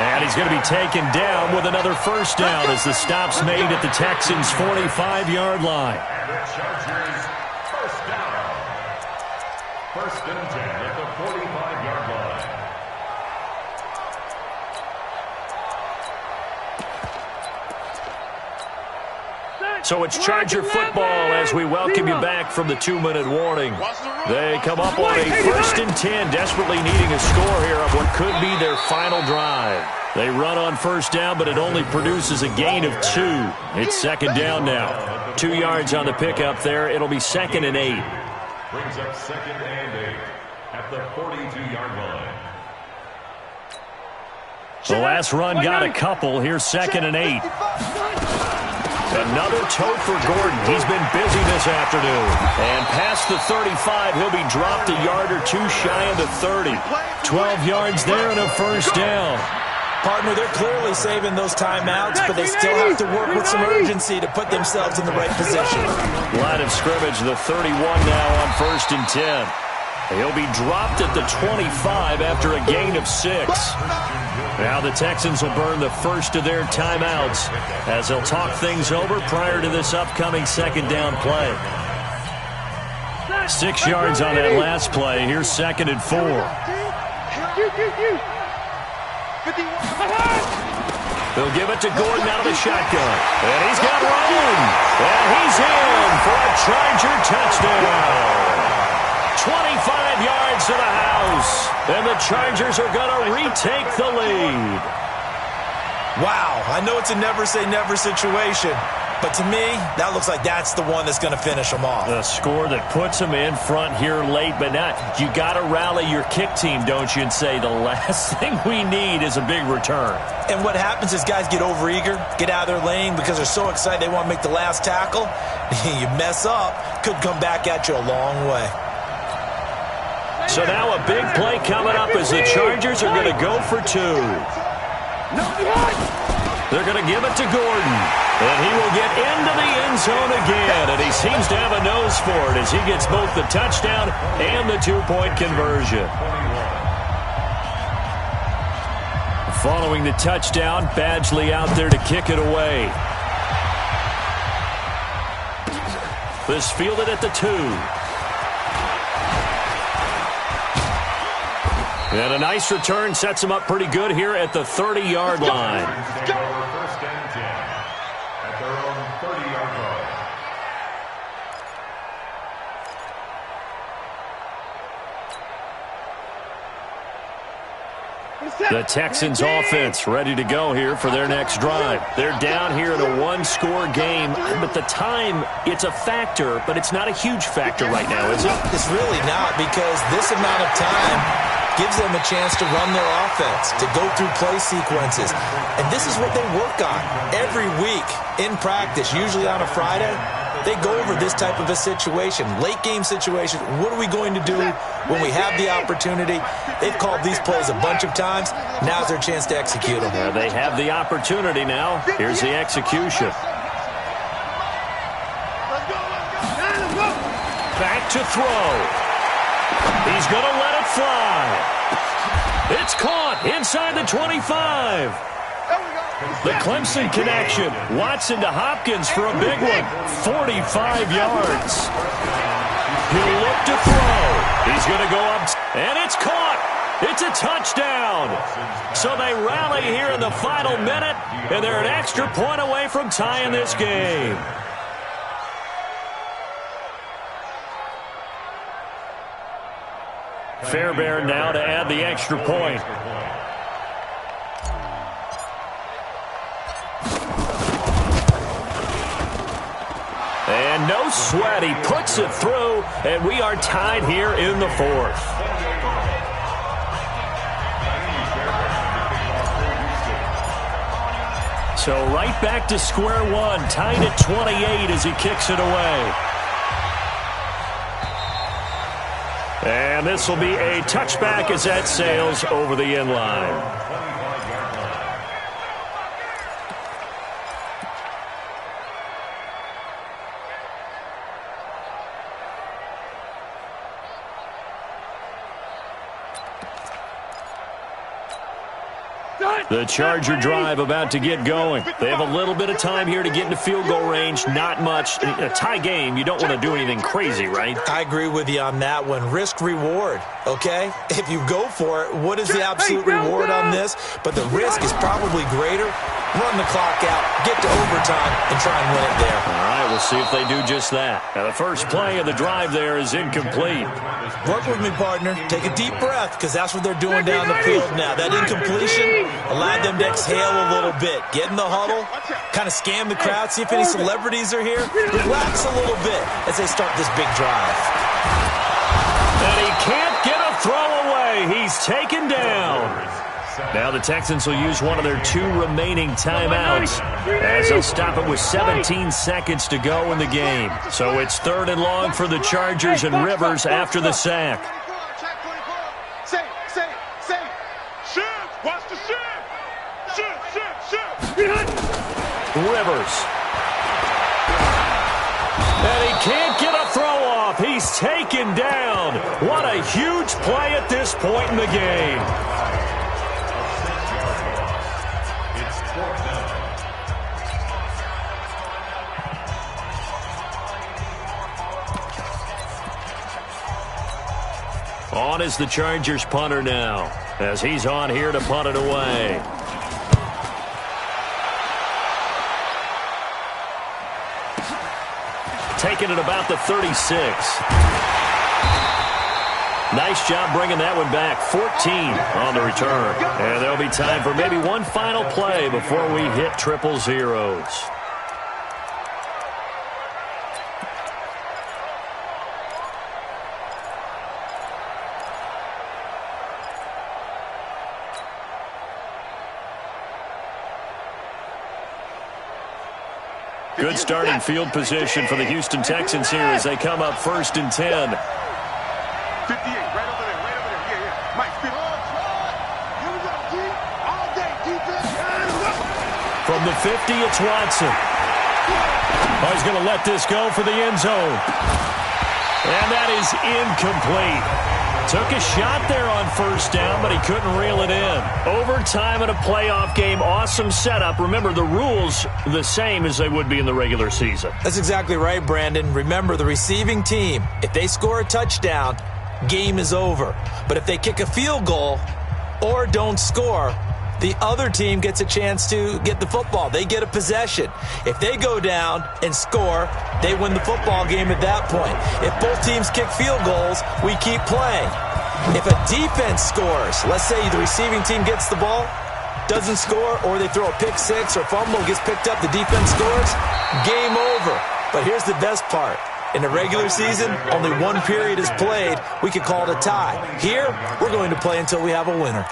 Speaker 2: And he's going to be taken down with another first down as the stop's made at the Texans' 45-yard line.
Speaker 6: First and 10 at the 45-yard line.
Speaker 2: So it's Charger football as we welcome you back from the 2-minute warning. They come up on a 1st and 10, desperately needing a score here of what could be their final drive. They run on first down, but it only produces a gain of 2. It's 2nd down now. 2 yards on the pickup there. It'll be 2nd and 8.
Speaker 6: Brings up 2nd and 8 at the 42-yard line.
Speaker 2: The last run got a couple. Here's 2nd and 8. Another tote for Gordon. He's been busy this afternoon. And past the 35, he'll be dropped a yard or 2 shy of the 30. 12 yards there and a first down.
Speaker 5: Partner, they're clearly saving those timeouts, but they still have to work with some urgency to put themselves in the right position.
Speaker 2: Line of scrimmage, the 31 now on 1st and 10. He'll be dropped at the 25 after a gain of 6. Now the Texans will burn the first of their timeouts as they'll talk things over prior to this upcoming 2nd down play. 6 yards on that last play. Here's 2nd and 4. They'll give it to Gordon out of the shotgun. And he's got room. And he's in for a Charger touchdown. 25 yards to the house. And the Chargers are going to retake the lead.
Speaker 5: Wow, I know it's a never-say-never situation, but to me, that looks like that's the one that's going to finish them off.
Speaker 2: A score that puts them in front here late, but not. You got to rally your kick team, don't you, and say the last thing we need is a big return.
Speaker 5: And what happens is guys get overeager, get out of their lane because they're so excited they want to make the last tackle. You mess up, could come back at you a long way.
Speaker 2: So now a big play coming up as the Chargers are going to go for 2. They're going to give it to Gordon. And he will get into the end zone again. And he seems to have a nose for it as he gets both the touchdown and the 2-point conversion. Following the touchdown, Badgley out there to kick it away. This fielded at the 2. And a nice return sets him up pretty good here at the 30-yard line.
Speaker 6: First and 10 at their own 30-yard line.
Speaker 2: The Texans offense ready to go here for their next drive. They're down here in a 1-score game, but the time, it's a factor, but it's not a huge factor right now, is it?
Speaker 5: It's really not, because this amount of time gives them a chance to run their offense, to go through play sequences. And this is what they work on every week in practice, usually on a Friday. They go over this type of a situation, late game situation. What are we going to do when we have the opportunity? They've called these plays a bunch of times. Now's their chance to execute them.
Speaker 2: They have the opportunity now. Here's the execution. Back to throw. He's going to let it fly. It's caught inside the 25. The Clemson connection. Watson to Hopkins for a big one. 45 yards. He'll look to throw. He's going to go up, and it's caught. It's a touchdown. So they rally here in the final minute, and they're an extra point away from tying this game. Fairbairn now to add the extra point. And no sweat. He puts it through, and we are tied here in the fourth. So right back to square one, tied at 28 as he kicks it away. And this will be a touchback as that sails over the end line. The Charger drive about to get going. They have a little bit of time here to get into field goal range. Not much. In a tie game, you don't want to do anything crazy, right?
Speaker 5: I agree with you on that one. Risk-reward, okay? If you go for it, what is the absolute reward on this? But the risk is probably greater. Run the clock out, get to overtime, and try and win it there.
Speaker 2: All right, we'll see if they do just that. Now, the first play of the drive there is incomplete.
Speaker 5: Work with me, partner. Take a deep breath, because that's what they're doing down the field now. That incompletion allowed them to exhale a little bit. Get in the huddle, kind of scan the crowd, see if any celebrities are here. Relax a little bit as they start this big drive.
Speaker 2: And he can't get a throw away. He's taken down. Now the Texans will use one of their 2 remaining timeouts as they'll stop it with 17 seconds to go in the game. So it's 3rd and long for the Chargers and Rivers after the sack. Rivers. And he can't get a throw off. He's taken down. What a huge play at this point in the game. On is the Chargers punter now, as he's on here to punt it away. Taking it about the 36. Nice job bringing that one back. 14 on the return. And there'll be time for maybe one final play before we hit triple zeros. Good starting field position for the Houston Texans here as they come up 1st and 10.
Speaker 4: 58, right over there, Yeah. Mike, 50. Here we go, G. All day, defense.
Speaker 2: From the 50, it's Watson. Oh, he's going to let this go for the end zone. And that is incomplete. Took a shot there on 1st down, but he couldn't reel it in. Overtime in a playoff game, awesome setup. Remember, the rules the same as they would be in the regular season.
Speaker 5: That's exactly right, Brandon. Remember, the receiving team, if they score a touchdown, game is over. But if they kick a field goal or don't score, the other team gets a chance to get the football. They get a possession. If they go down and score, they win the football game at that point. If both teams kick field goals, we keep playing. If a defense scores, let's say the receiving team gets the ball, doesn't score, or they throw a pick six or fumble, gets picked up, the defense scores, game over. But here's the best part. In the regular season, only one period is played. We could call it a tie. Here, we're going to play until we have a winner.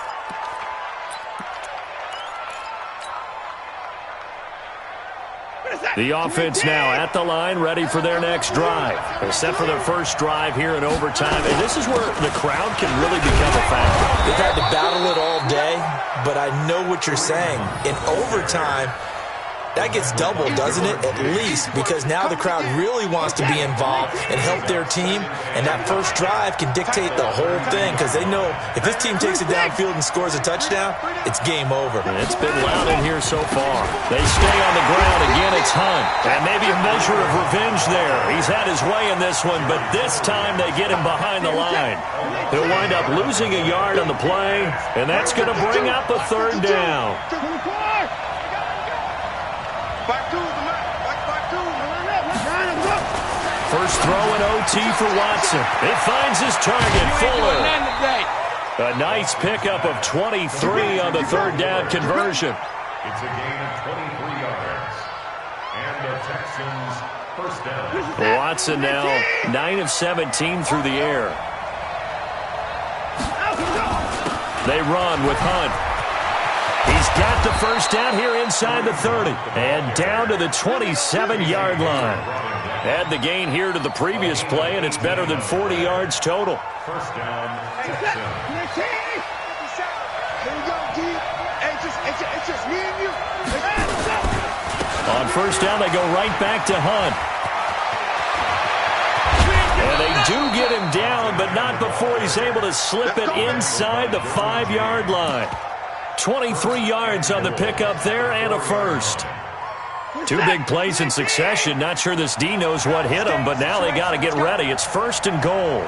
Speaker 2: The offense now at the line, ready for their next drive. They're set for their first drive here in overtime, and this is where the crowd can really become a factor.
Speaker 5: They've had to battle it all day, but I know what you're saying. In overtime, That gets doubled, doesn't it? At least, because now the crowd really wants to be involved and help their team, and that first drive can dictate the whole thing because they know if this team takes it downfield and scores a touchdown, it's game over.
Speaker 2: It's been loud in here so far. They stay on the ground. Again, it's Hunt. And maybe a measure of revenge there. He's had his way in this one, but this time they get him behind the line. He'll wind up losing a yard on the play, and that's going to bring up a third down. First throw in OT for Watson. It finds his target, Fuller. A nice pickup of 23 on the third down conversion.
Speaker 6: It's a gain of 23 yards. And the Texans first down.
Speaker 2: Watson now 9 of 17 through the air. They run with Hunt. He's got the first down here inside the 30. And down to the 27-yard line. Add the gain here to the previous play, and it's better than 40 yards total.
Speaker 6: First down, Texans.
Speaker 2: On first down, they go right back to Hunt. And they do get him down, but not before he's able to slip it inside the 5-yard line. 23 yards on the pickup there and a first. Two big plays in succession. Not sure this D knows what hit him, but now they got to get ready. It's first and goal.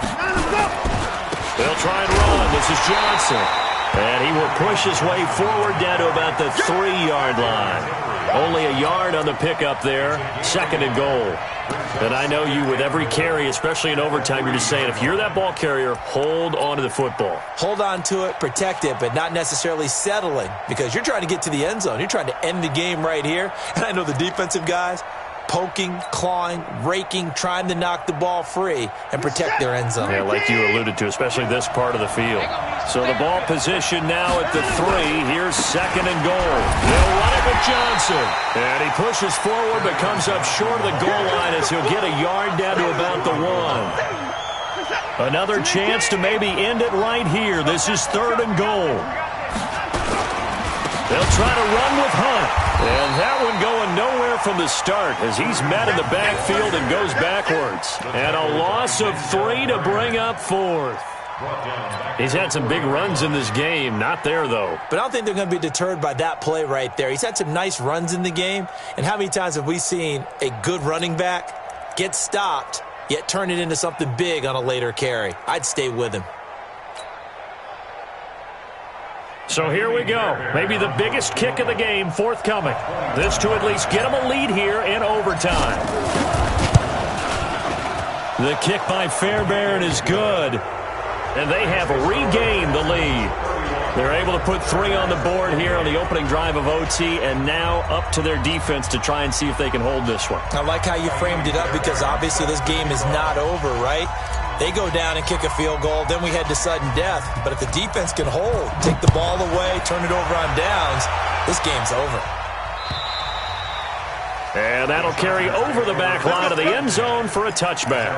Speaker 2: They'll try and run. This is Johnson. And he will push his way forward down to about the 3-yard line. Only a yard on the pickup there. Second and goal. And I know you with every carry, especially in overtime, you're just saying if you're that ball carrier, hold on to the football.
Speaker 5: Hold on to it, protect it, but not necessarily settling because you're trying to get to the end zone. You're trying to end the game right here. And I know the defensive guys poking, clawing, raking, trying to knock the ball free and protect their end zone.
Speaker 2: Yeah, like you alluded to, especially this part of the field. So the ball position now at the 3. Here's second and goal. They'll run it with Johnson. And he pushes forward but comes up short of the goal line as he'll get a yard down to about the 1. Another chance to maybe end it right here. This is third and goal. They'll try to run with Hunt. And that one going nowhere from the start as he's met in the backfield and goes backwards. And a loss of 3 to bring up fourth. He's had some big runs in this game. Not there, though.
Speaker 5: But I don't think they're going to be deterred by that play right there. He's had some nice runs in the game. And how many times have we seen a good running back get stopped, yet turn it into something big on a later carry? I'd stay with him.
Speaker 2: So here we go. Maybe the biggest kick of the game forthcoming. This to at least get them a lead here in overtime. The kick by Fairbairn is good. And they have regained the lead. They're able to put 3 on the board here on the opening drive of OT, and now up to their defense to try and see if they can hold this one.
Speaker 5: I like how you framed it up because obviously this game is not over, right? They go down and kick a field goal, then we head to sudden death. But if the defense can hold, take the ball away, turn it over on downs, this game's over.
Speaker 2: And that'll carry over the back line of the end zone for a touchback.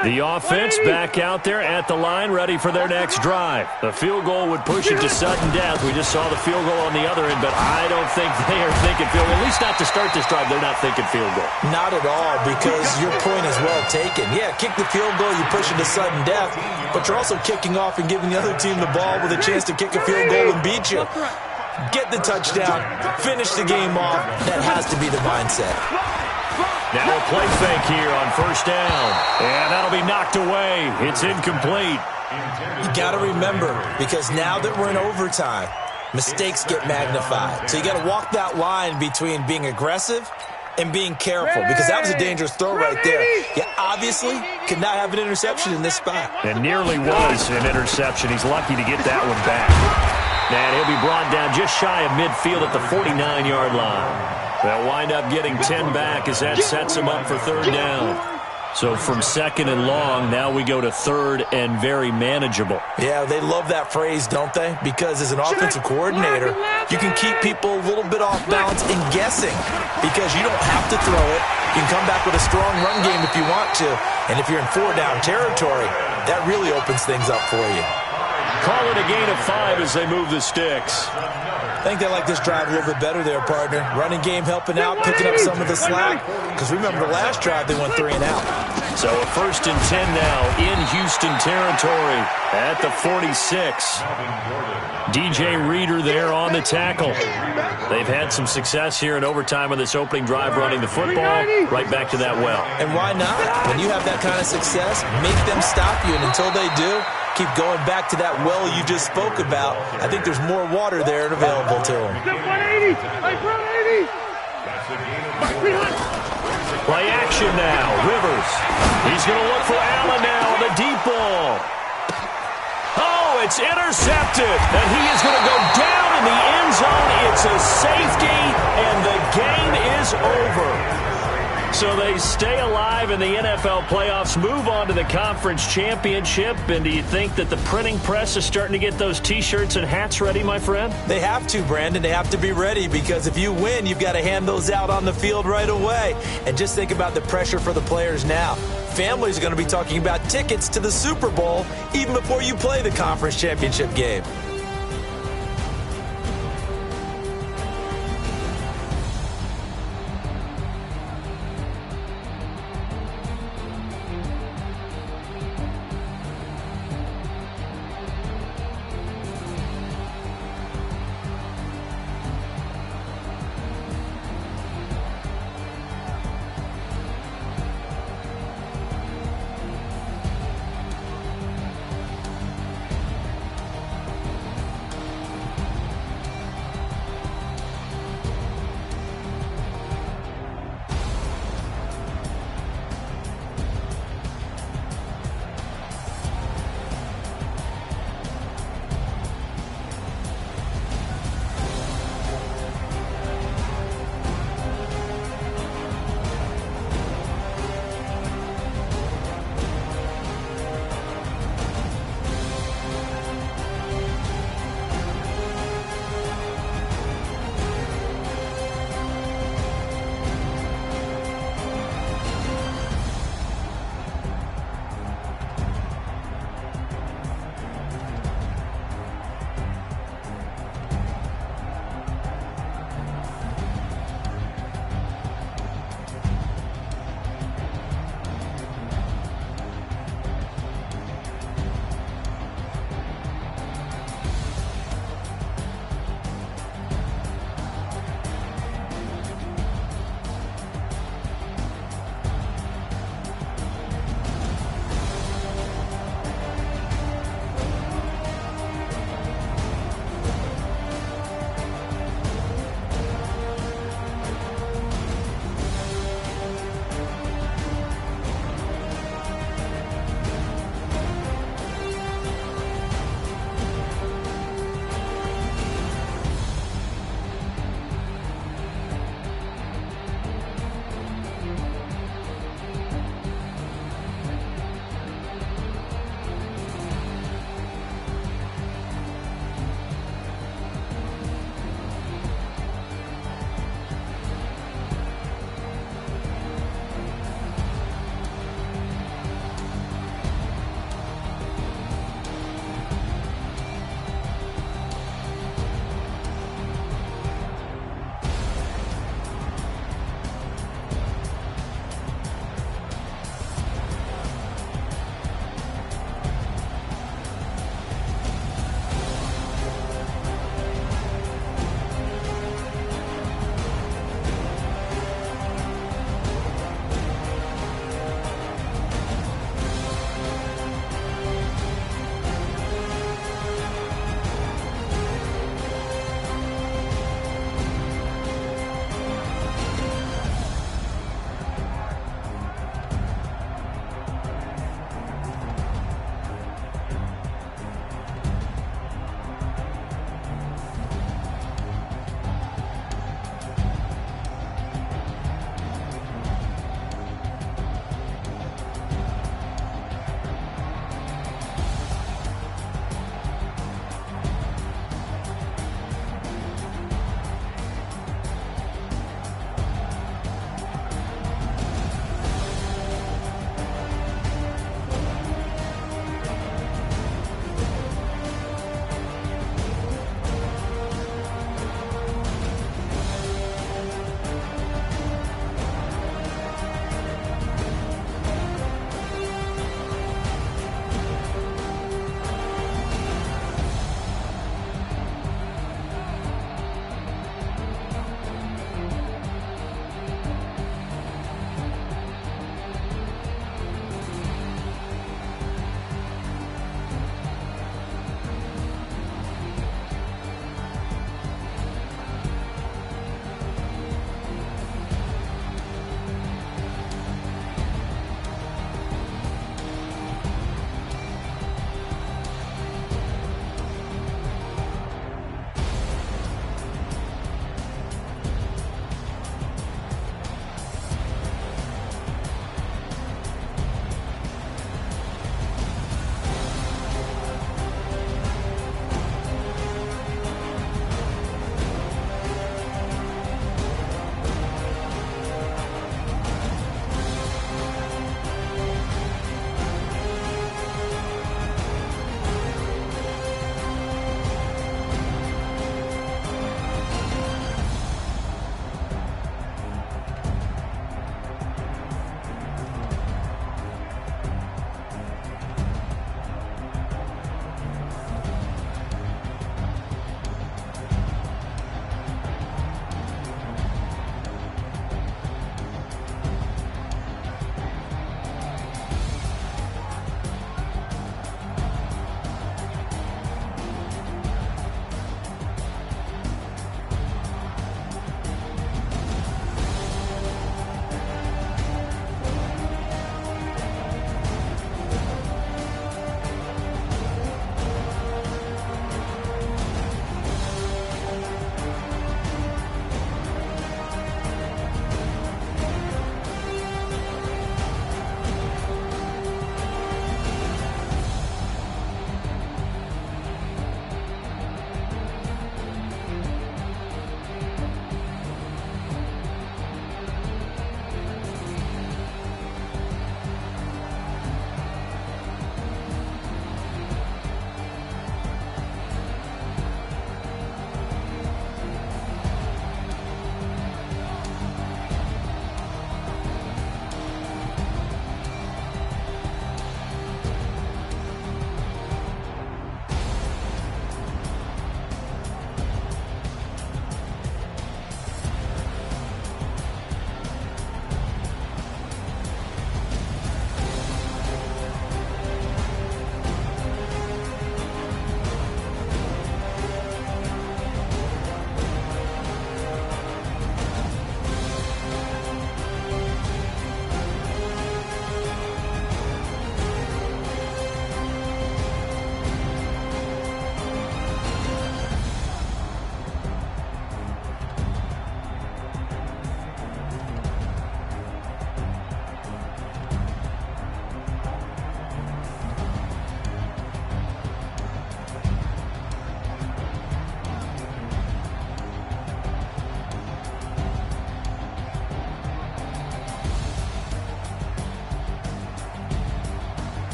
Speaker 2: The offense back out there at the line, ready for their next drive. The field goal would push it to sudden death. We just saw the field goal on the other end, but I don't think they are thinking field goal. At least not to start this drive, they're not thinking field goal.
Speaker 5: Not at all, because your point is well taken. Yeah, kick the field goal, you push it to sudden death, but you're also kicking off and giving the other team the ball with a chance to kick a field goal and beat you. Get the touchdown, finish the game off. That has to be the mindset.
Speaker 2: Now a play fake here on first down. And that'll be knocked away. It's incomplete.
Speaker 5: You got to remember, because now that we're in overtime, mistakes get magnified. So you got to walk that line between being aggressive and being careful, because that was a dangerous throw right there. You obviously could not have an interception in this spot.
Speaker 2: And nearly was an interception. He's lucky to get that one back. And he'll be brought down just shy of midfield at the 49-yard line. They'll wind up getting 10 back as that sets them up for third down. So from second and long, now we go to third and very manageable.
Speaker 5: Yeah, they love that phrase, don't they? Because as an offensive coordinator, you can keep people a little bit off balance and guessing because you don't have to throw it. You can come back with a strong run game if you want to. And if you're in 4-down territory, that really opens things up for you.
Speaker 2: Call it a gain of 5 as they move the sticks.
Speaker 5: I think they like this drive a little bit better there, partner. Running game helping out, picking up some of the slack. Because remember, the last drive they went 3 and out.
Speaker 2: So a 1st and 10 now in Houston territory at the 46. DJ Reader there on the tackle. They've had some success here in overtime on this opening drive running the football. Right back to that well.
Speaker 5: And why not? When you have that kind of success, make them stop you. And until they do, keep going back to that well you just spoke about. I think there's more water there and available to them.
Speaker 4: 180! Like 180!
Speaker 2: Play action now. Rivers. He's going to look for Allen now on the deep ball. Oh, it's intercepted. And he is going to go down in the end zone. It's a safety, and the game is over. So they stay alive in the NFL playoffs, move on to the conference championship. And do you think that the printing press is starting to get those T-shirts and hats ready, my friend?
Speaker 5: They have to, Brandon. They have to be ready because if you win, you've got to hand those out on the field right away. And just think about the pressure for the players now. Families are going to be talking about tickets to the Super Bowl even before you play the conference championship game.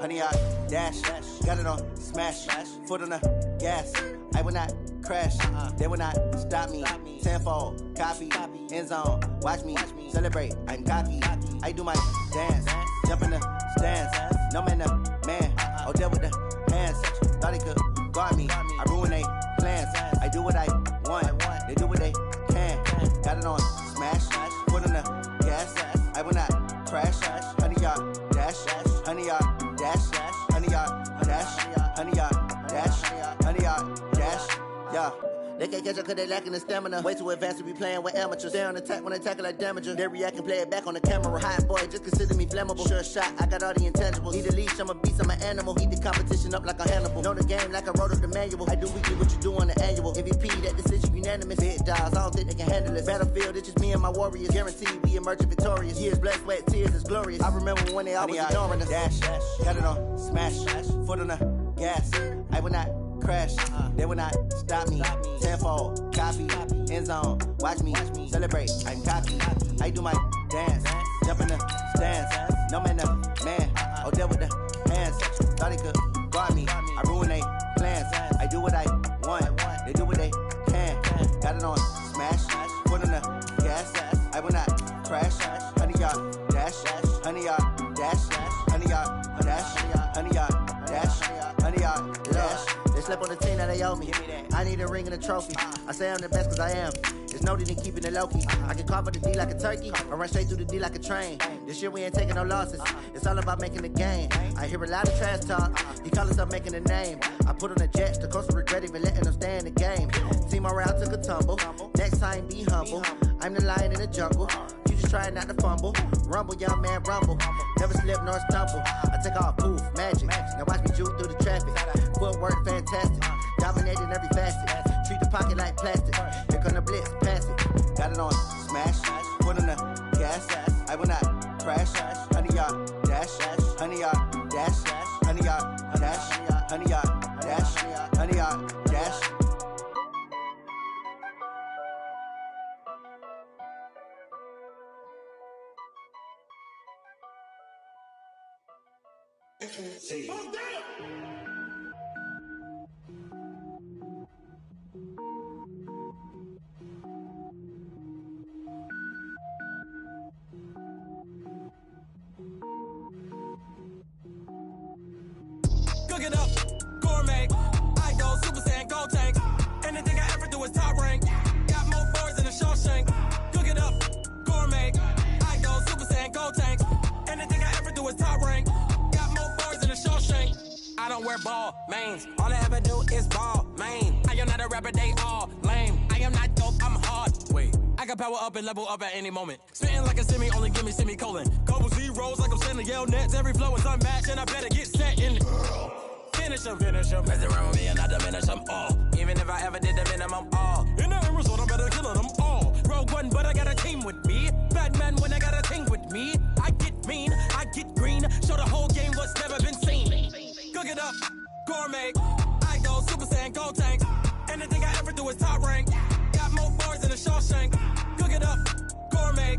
Speaker 7: 100-yard dash. Got it on smash. Foot on the gas. I will not crash. They will not stop me. Tenfold, copy, end zone. Watch me celebrate. I'm cocky. I do my dance. Jump in the stands. No man, the man. Oh, deal with the hands. Thought he could guard me. I ruin they plans. I do what I want. They do what they can. Got it on smash. Foot on the gas. I will not crash. 100-yard dash. 100-yard dash. 100-yard dash. 100-yard dash. 100-yard dash. Yeah. They can't catch up cause they lacking the stamina. Way too advanced to be playing with amateurs. Stay on attack when they tackle like damager. They react and play it back on the camera. Hot boy, just consider me flammable. Sure shot, I got all the intangibles. Need a leash, I'm a beast, I'm an animal. Eat the competition up like a Hannibal. Know the game like I wrote up the manual. I do weekly what you do on the annual. MVP, that decision unanimous. Big dogs, I don't think they can handle it. Battlefield, it's just me and my warriors. Guaranteed we emerge victorious. Years, blood, sweat, tears, it's glorious. I remember when they always ignoring us. Dash, got it on smash. Foot on the gas. I will not crash. They will not stop me. Tenfold, copy, end zone. Watch me celebrate. I'm cocky. I do my dance. Jump in the stands. No man, the man. Oh, deal with the hands. Thought he could guard me. I ruin they plans. I do what I want. They do what they can. Got it on smash. Foot on the gas. I will not crash. 100-yard dash. 100-yard dash. 100-yard dash. 100-yard dash. 100-yard dash. They slept on the team that they owe me. I need a ring and a trophy. I say I'm the best cause I am. It's noted in keeping it low-key. I can carve up the D like a turkey or run straight through the D like a train. This year we ain't taking no losses. It's all about making the game. I hear a lot of trash talk. He call himself making a name. I put on the Jets. The coach will regret even letting them stay in the game. Team morale took a tumble. Next time be humble. I'm the lion in the jungle. You just trying not to fumble. Rumble, young man, rumble. Never slip nor stumble. I take off, poof, magic. Now watch me juke through the traffic. Footwork fantastic. Dominating every facet. Treat the pocket like plastic. Here come the blitz, pass it. Got it on smash. Foot on the gas. I will not crash. 100-yard dash. 100-yard dash. 100-yard dash. 100-yard dash. 100-yard dash.
Speaker 1: Cook it up, gourmet. I go Super Saiyan, go tank. Anything I ever do is top rank. Got more boards than a Shawshank. Cook it up, gourmet. I go Super Saiyan, go tank. Anything I ever do is top rank. Got more boards than a Shawshank. I don't wear ball mains. All I ever do is ball main. I am not a rapper, they all lame. I am not dope, I'm hard. Wait, I can power up and level up at any moment. Spitting like a semi, only give me semicolon. Couple zeros like I'm sending yell nets. Every flow is unmatched and I better get set in. Finish them. Mess around with me and I diminish them all. Even if I ever did the minimum all. In the end result, I better kill them all. Rogue One, but I got a team with me. Batman when I got a thing with me. I get mean, I get green. Show the whole game what's never been seen. Cook it up, gourmet. I go Super Saiyan, go tank. Anything I ever do is top rank. Got more boards than a Shawshank. Cook it up, gourmet.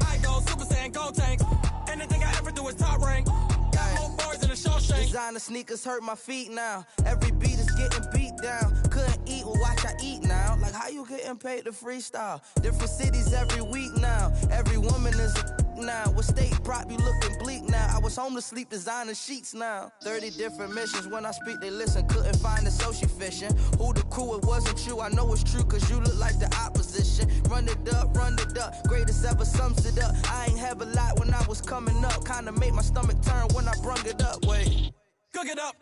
Speaker 1: I go Super Saiyan, go tank. Anything I ever do is top rank. Got more boards than a Shawshank.
Speaker 8: Designer sneakers hurt my feet now. Every beat is getting beat down. Couldn't eat, well watch I eat now. Like how you getting paid to freestyle? Different cities every week now. Every woman is a now. What state prop you looking bleak now? I was home to sleep designer sheets now. 30 different missions. When I speak they listen. Couldn't find the social fishing. Who the crew, it wasn't you. I know it's true cause you look like the opposition. Run it up. Greatest ever sums it up. I ain't have a lot when I was coming up. Kinda made my stomach turn when I brung it up. Wait.
Speaker 1: Cook it up,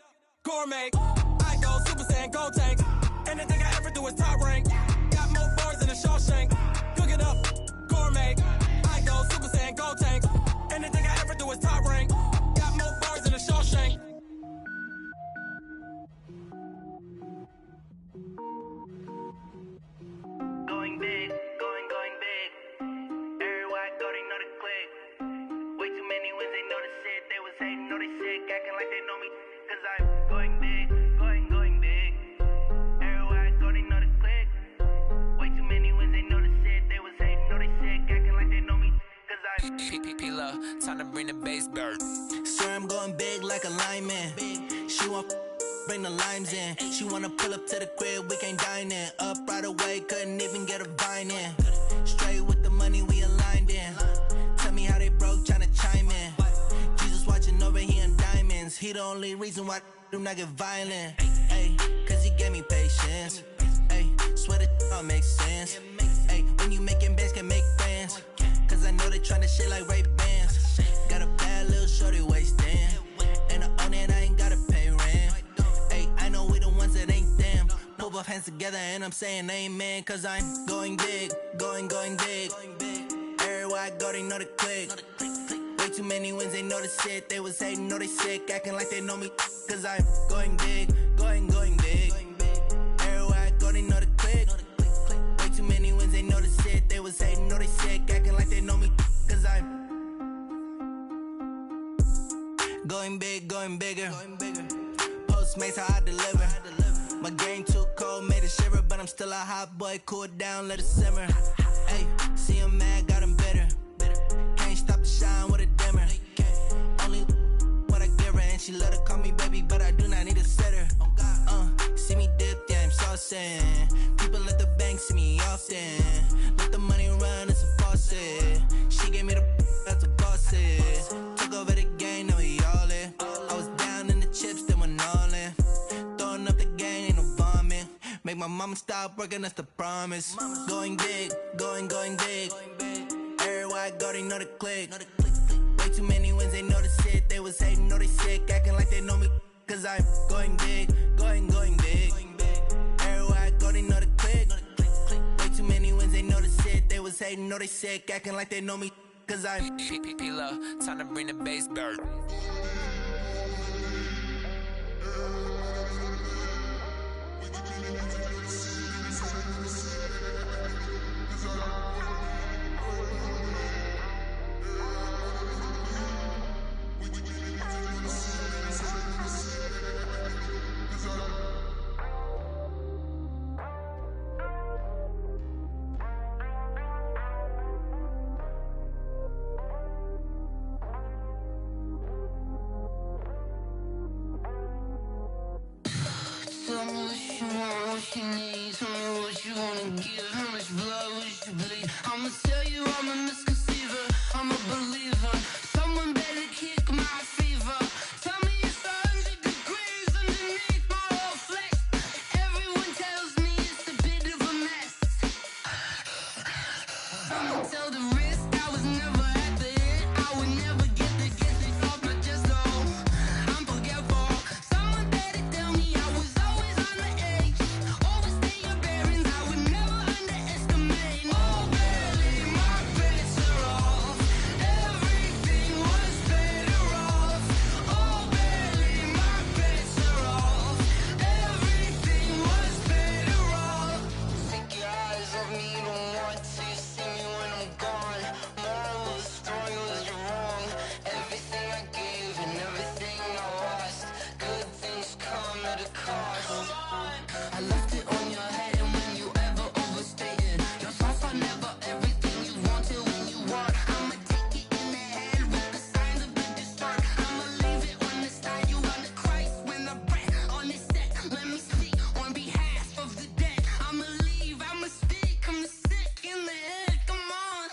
Speaker 1: gourmet. I go Super Saiyan, go tank. Anything I ever do is top rank. Got more boards than a Shawshank. Cook it up, gourmet. I go Super Saiyan, go tank. Anything I ever do is top rank. Got more boards than a Shawshank.
Speaker 9: Going big, going big. Everywhere I go, they know the click. Way too many wins, they know the shit. They was hating, know they sick, acting like they know me. Cause I'm going big, going big. Everywhere I go, they know the click.
Speaker 8: diamond. She want bring the limes in. She wanna pull up to the crib, we can't dine in. Up right away, couldn't even get a vine in. Straight with the money we aligned in. Tell me how they broke, tryna chime in. Jesus watching over, he in diamonds. He the only reason why do not get violent. Ay, cause he gave me patience. Ay, swear that all makes sense. Ay, when you making bands, can make friends. Cause I know they tryna shit like Ray-Bans. Got a bad little shorty wasting. And I own it, I ain't gotta pay rent. Ay, I know we the ones that ain't them. Put both hands together and I'm saying amen. Cause I'm going big, going big. Everywhere I go, they know the click. Way too many wins, they know the shit. They was hating, know they sick, acting like they know me. Cause I'm going big, going big. Everywhere I go, they know the click. Way too many wins, they know the shit. They was hating, know they sick, acting like they know me. Cause I'm going big, going bigger. Postmates, how I deliver. My game too cold, made it shiver. But I'm still a hot boy, cool it down, let it simmer. Ay, see him mad, got him bitter. Can't stop the shine with a dimmer. Only what I give her, and she love to call me baby, but I do not need a sitter. See me dip, yeah, I'm saucing. People at the bank see me often. Let the money run, it's a faucet. She gave me the that's a boss is. Took over the game, now we all in. I was down in the chips, then went all in. Throwing up the game, ain't no vomit. Make my mama stop working, that's the promise. Going big, going big. Everywhere I go, they know the click. Way too many wins, they know the shit. They was hating, know they sick, acting like they know me. Cause I'm going big, going big. Everywhere I go, they know the click. Way too many wins, they know the shit. They was hating, know they sick, acting like they know me. Cause I'm
Speaker 10: P-Lo, time to bring the bass back.
Speaker 11: Tell me what you want, what you need. Tell me what you wanna give. How much blood would you bleed? I'ma tell you I'm a misconceiver. I'm a believer. Someone better kick my fever. Tell me it's 100 degrees underneath my whole flesh. Everyone tells me it's a bit of a mess. I'ma tell the risk I was never at the hit. I would never get the off my chest though. I'm forgetful. Someone better tell me I was always on the edge. Overstay your bearings, I would never underestimate. Oh baby, my bets are off. Everything was better off. Oh baby, my bets are off. Everything was better off. Take your eyes off me, you don't want to see me when I'm gone. Moral of the story was you're wrong. Everything I gave and everything I lost. Good things come at a cost. I left it on your head, and when you ever overstated yourself, I never everything you wanted when you want. I'ma take it in the head with the signs of the distort. I'ma leave it on the side. You on the Christ when the breath on this set. Let me speak on behalf of the dead. I'ma leave, I'ma speak. I'm the sick in the head. Come on,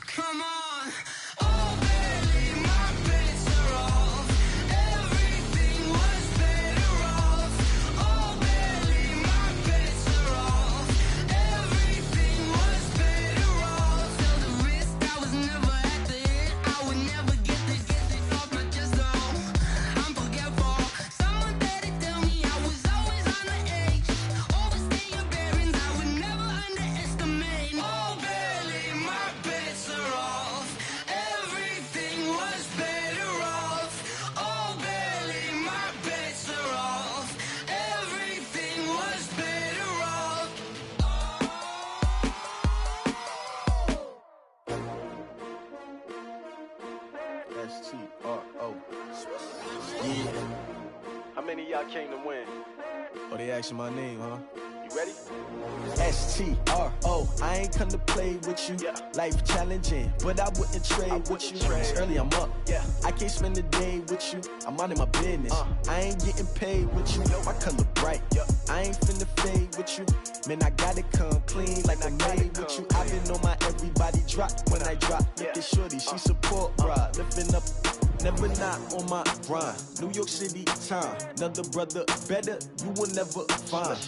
Speaker 11: come on. Oh baby, my bets are off. Everything was better off. Oh baby, my bets are off. Everything was better off. Tell the risk I was never at the hit. I would never get this off my chest though. I'm forgetful. Someone better tell me I was always on the edge. Overstay your bearings, I would never underestimate. Oh baby, my bets are off. Everything was better off. Oh baby, my bets are off. Everything was better off.
Speaker 12: S-T-R-O. Yeah. How many of y'all came to win? Oh, they asking my name, huh? You
Speaker 5: Ready?
Speaker 12: STRO, I ain't come to play with you. Life challenging, but I wouldn't trade with you. It's early, I'm up. I can't spend the day with you. I'm minding my business. I ain't getting paid with you. My color bright. I ain't finna fade with you. Man, I gotta come clean like I made with you. I've been on my everybody drop when I drop. Look at shorty, she support ride. Lifting up, never not on my grind. New York City time, another brother better, you will never find.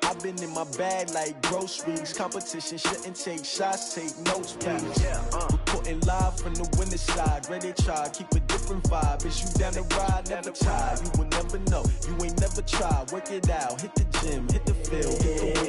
Speaker 12: I've been in my bag like groceries. Competition shouldn't take shots, take notes, please. Reporting live from the winning side. Ready to try, keep a different vibe. Is you down the ride, never try. You will never know, you ain't never tried. Work it out, hit the gym, hit the field.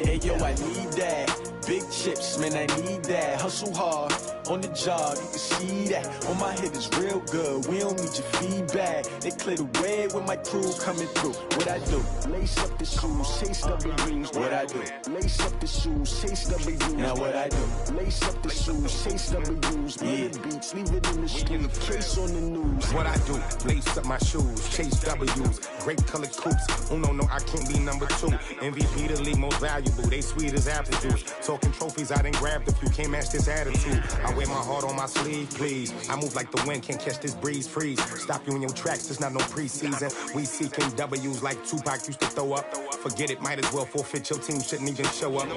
Speaker 12: Hey yo, I need that. Big chips, man, I need that. Hustle hard, on the job, you can see that. On my head is real good, we don't need your feedback. They clear the way with my crew coming through. What I do? Lace up the shoes, chase W's. What I do? Lace up the shoes, chase W's. Now what I do? Lace up the shoes, chase W's. Yeah, beats, leave it in the street, case on the news.
Speaker 13: What I do? Lace up my shoes, chase W's. Great colored coops. Oh no, I can't be number 2. MVP the league most valuable. They sweet as apple juice. Talking trophies, I didn't grab the few. Can't match this attitude. I wear my heart on my sleeve, please. I move like the wind, can't catch this breeze, freeze. Stop you in your tracks, there's not no preseason. We seeking W's like Tupac used to throw up. Forget it, might as well forfeit. Your team shouldn't even show up.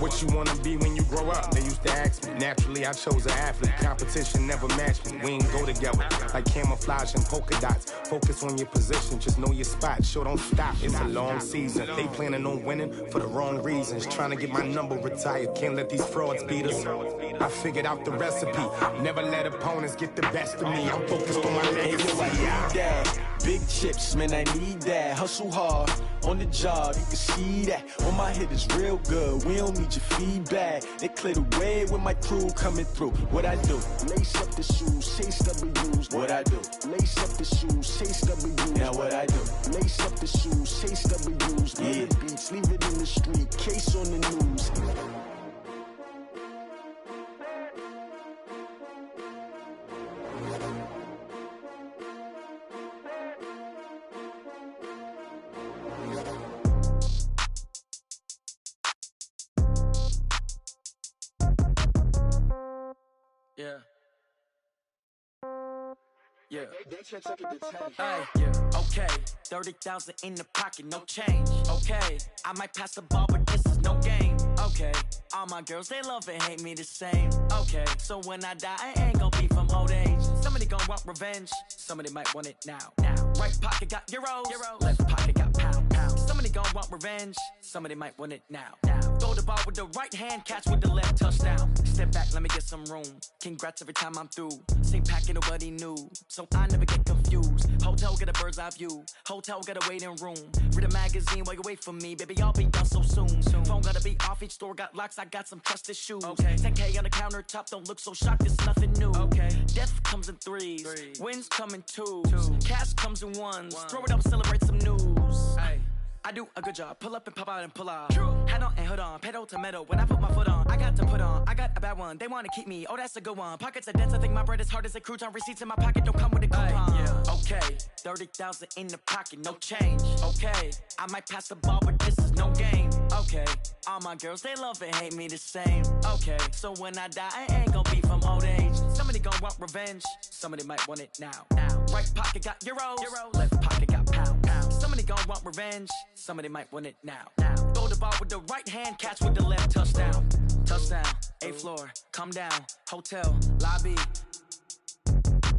Speaker 13: What you wanna be when you grow up? They used to ask me. Naturally, I chose an athlete. Competition never matched me. We ain't go together like camouflage and polka dots. Focus on your position, just know your spot. Sure, don't stop. It's a long season. They planning on winning for the wrong reasons. Trying to get my number retired. Can't let these frauds beat us. I figured out the recipe. Never let opponents get the best of me. I'm focused on my legacy.
Speaker 12: Big chips, man, I need that. Hustle hard, on the job, you can see that. On my head is real good, we don't need your feedback. They clear the way with my crew coming through. What I do? Lace up the shoes, chase W's. What I do? Lace up the shoes, chase W's. Now what I do? Lace up the shoes, chase W's. Yeah, beats, leave it in the street, case on the news.
Speaker 1: Okay, 30,000 in the pocket, no change. Okay, I might pass the ball, but this is no game. Okay, all my girls, they love and hate me the same. Okay, so when I die, I ain't gon' be from old age. Somebody gon' want revenge, somebody might want it now. Right pocket got euros, left pocket got pound. Somebody gon' want revenge, somebody might want it now. Throw the ball with the right hand, catch with the left, touchdown. Step back, let me get some room. Congrats every time I'm through. Same packet, nobody knew, so I never get confused. Hotel get a bird's eye view, hotel got a waiting room. Read a magazine while you wait for me, baby, I'll be done so soon. Phone gotta be off, each store got locks, I got some trusted shoes. 10K on the countertop, don't look so shocked, it's nothing new. Death comes in threes, wins come in twos, cash comes in ones. Throw it up, celebrate some news. I do a good job, pull up and pop out and pull out. Head on and hood on, pedal to metal. When I put my foot on, I got to put on. I got a bad one, they wanna keep me, oh that's a good one. Pockets are dense, I think my bread is hard as a crouton. Receipts in my pocket don't come with a coupon. Okay, 30,000 in the pocket, no change. Okay, I might pass the ball, but this is no game. Okay, all my girls, they love and hate me the same. Okay, so when I die, I ain't gon' be from old age. Somebody gon' want revenge, somebody might want it now. Right pocket got euros, left pocket got pound. Somebody gon' want revenge, somebody might want it now. Throw the ball with the right hand, catch with the left, touchdown. Touchdown, 8th floor, come down, hotel, lobby.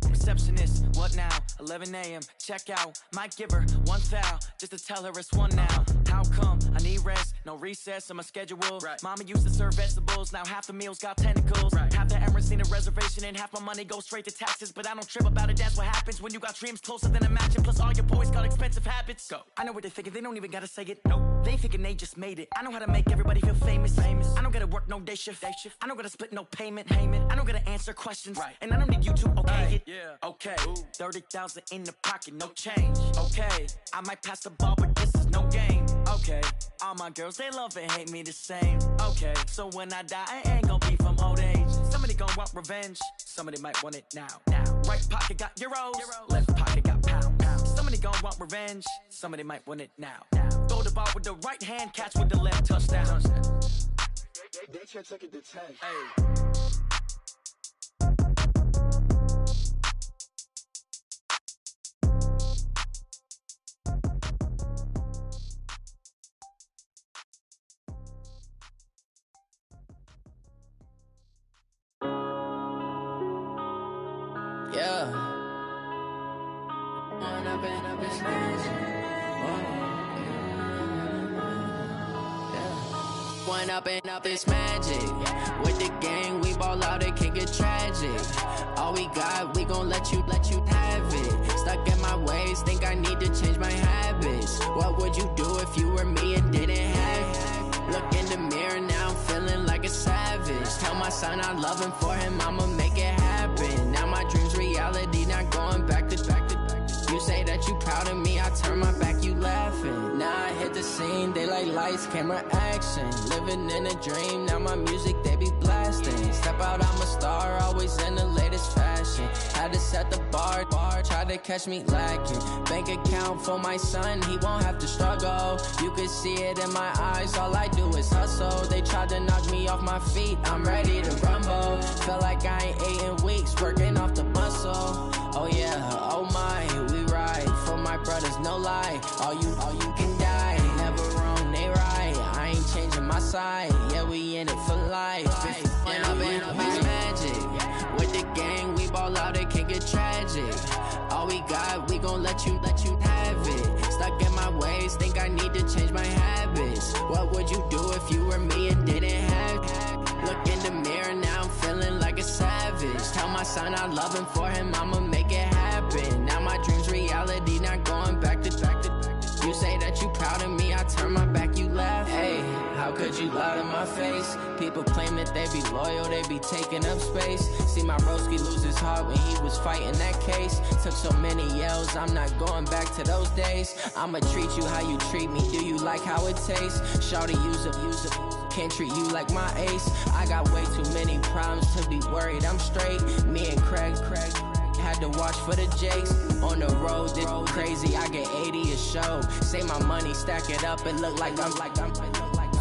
Speaker 1: Receptionist, what now? 11 a.m. Check out. Might give her one foul just to tell her it's one now. How come? I need rest, no recess on my schedule. Mama used to serve vegetables, now half the meals got tentacles. Half the Emirates need a reservation and half my money goes straight to taxes. But I don't trip about it, that's what happens when you got dreams closer than imagine. Plus all your boys got expensive habits. Go. I know what they're thinking, they don't even gotta say it. Nope. They thinking they just made it. I know how to make everybody feel famous. I don't gotta work no day shift. I don't gotta split no payment. I don't gotta answer questions. And I don't need you to okay it. Okay, 30,000 in the pocket, no change. Okay, I might pass the ball, but this is no game. Okay, all my girls, they love and hate me the same. Okay, so when I die, I ain't gon' be from old age. Somebody gon' want revenge, somebody might want it now. Right pocket got euros, left pocket got pound. Somebody gon' want revenge, somebody might want it now. Throw the ball with the right hand, catch with the left, touchdown.
Speaker 12: They can't take it to 10.
Speaker 1: Hey.
Speaker 14: Yeah. When I've been smashed. One up and up is magic. With the gang, we ball out, it can get tragic. All we got, we gon' let you have it. Stuck in my ways, think I need to change my habits. What would you do if you were me and didn't have it? Look in the mirror, now I'm feeling like a savage. Tell my son I love him, for him I'ma make it happen. Now my dream's reality, not going back to. You say that you proud of me, I turn my back, you laughing. Now I hit the scene, they like lights, camera, action. Living in a dream, now my music, they be blasting. Step out, I'm a star, always in the latest fashion. Had to set the bar, try to catch me lacking. Bank account for my son, he won't have to struggle. You could see it in my eyes, all I do is hustle. They tried to knock me off my feet, I'm ready to rumble. Felt like I ain't ate in weeks, working off the muscle. Oh yeah, oh my, we ride for my brothers, no lie. All you can die, never wrong, they right. I ain't changing my side, yeah, we in it for life. And I've been magic. With the gang, we ball out, it can get tragic. All we got, we gon' let you have it. Stuck in my ways, think I need to change my habits. What would you do if you were me and didn't have it? Look in the mirror, now I'm feeling like a savage. Tell my son I love him, for him I'ma make it happen. Now my dream's reality, not going back to. You say that you proud of me, I turn my back, you laugh. Hey, how could you lie to my face? People claim that they be loyal, they be taking up space. See my broski lose his heart when he was fighting that case. Took so many yells, I'm not going back to those days. I'ma treat you how you treat me, do you like how it tastes? Shawty, use up, can't treat you like my ace. I got way too many problems to be worried, I'm straight. Me and Craig had to watch for the Jakes. On the road, this crazy, I get 80 a show. Say my money, stack it up, it look like I'm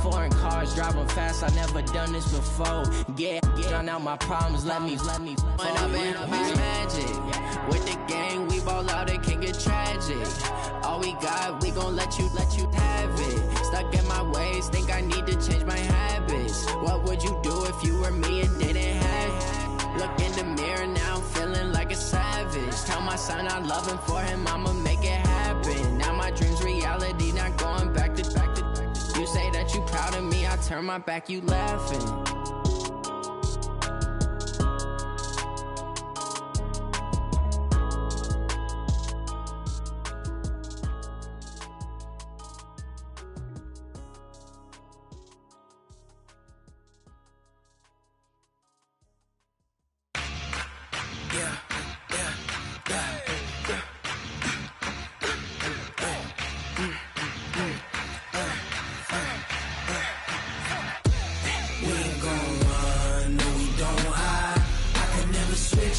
Speaker 14: foreign cars, driving fast, I never done this before. Yeah, drown out my problems, let me When I've been magic. With the gang, we ball out, it can get tragic. All we got, we gon' let you have it. Stuck in my ways, think I need to change my habits. What would you do if you were me and didn't have it? Look in the mirror, now I'm feeling like a savage. Tell my son I love him, for him I'ma make it happen. Now my dream's reality, not going back to. You say that you proud of me, I turn my back, you laughing.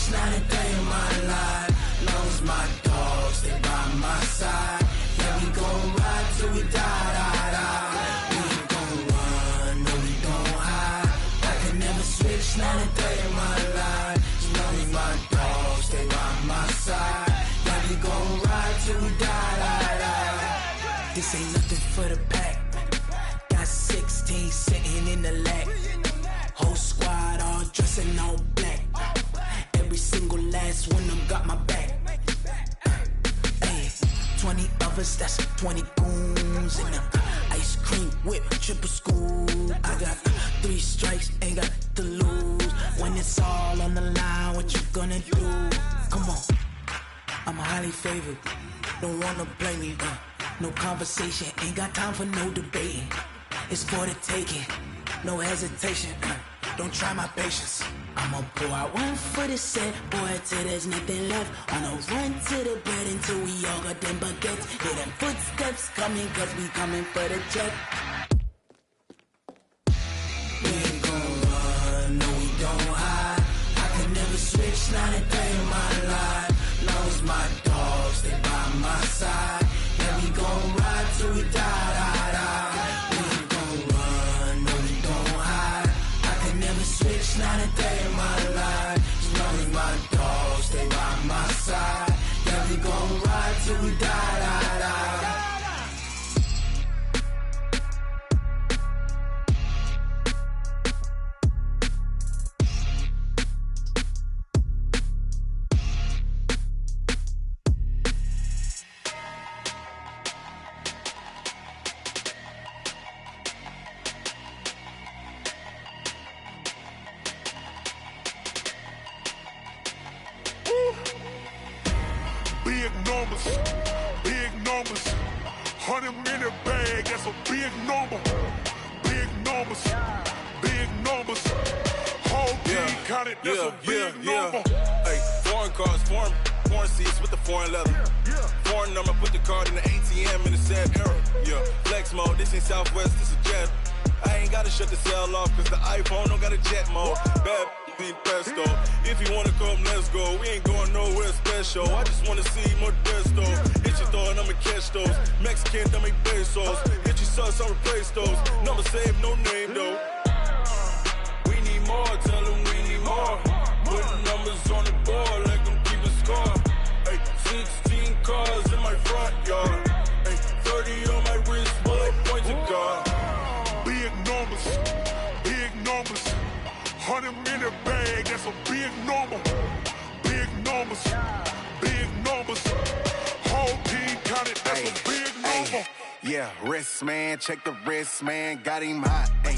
Speaker 11: Not a day in my life, long as my dogs, they by my side. Yeah, we gon' ride till we die. We ain't gon' run, no we don't hide. I can never switch, not a day in my life. As long as my dogs, they by my side. Yeah, we gon' ride till we die. This ain't nothing for the pack. Got 16 sitting in the lap. Whole squad all dressing all black. Every single last one of them got my back. Ay, 20 of us, that's 20 goons in the ice cream whip, triple scoop. I got 3 strikes, ain't got to lose. When it's all on the line, what you gonna do? Come on, I'm highly favored. Don't wanna blame me. No conversation, ain't got time for no debating. It's for the taking, no hesitation. Don't try my patience. I'ma pour out one for the set, boy, till there's nothing left. On a run to the bed until we all got them baguettes. Hear them footsteps coming, cause we coming for the check. We ain't gon' run, no we don't hide. I can never switch, not a day in my life. Long as my dogs, they by my side. Yeah, we gon' ride till we die.
Speaker 4: 100 minute bag, that's a big number. Big numbers, big numbers. Whole team counted, that's a big number.
Speaker 15: Hey, foreign cars, foreign seats with the foreign leather. Foreign number, put the card in the ATM in the sad era. Yeah, flex mode, this ain't Southwest, this is jet. I ain't gotta shut the cell off, cause the iPhone don't got a jet mode. Bad be pesto. If you wanna come, let's go. We ain't going nowhere special. I just wanna see more desto. Hit your thought, I'ma catch those. Mexican, I'ma make pesos. Hit your sus, I'll replace those. Number saved, no name though. We need more, tell them we need more. Putting numbers on the board, like them keep a score. Hey, 16 cars in my front yard. Hey, 30 on my wrist, bullet point to God.
Speaker 4: Big numbers, big numbers. 100 minute bag, that's a big number. Big numbers, big numbers. Whole team counted, that's a big number.
Speaker 16: Yeah, wrist man, check the wrist man, got him hot. Ay,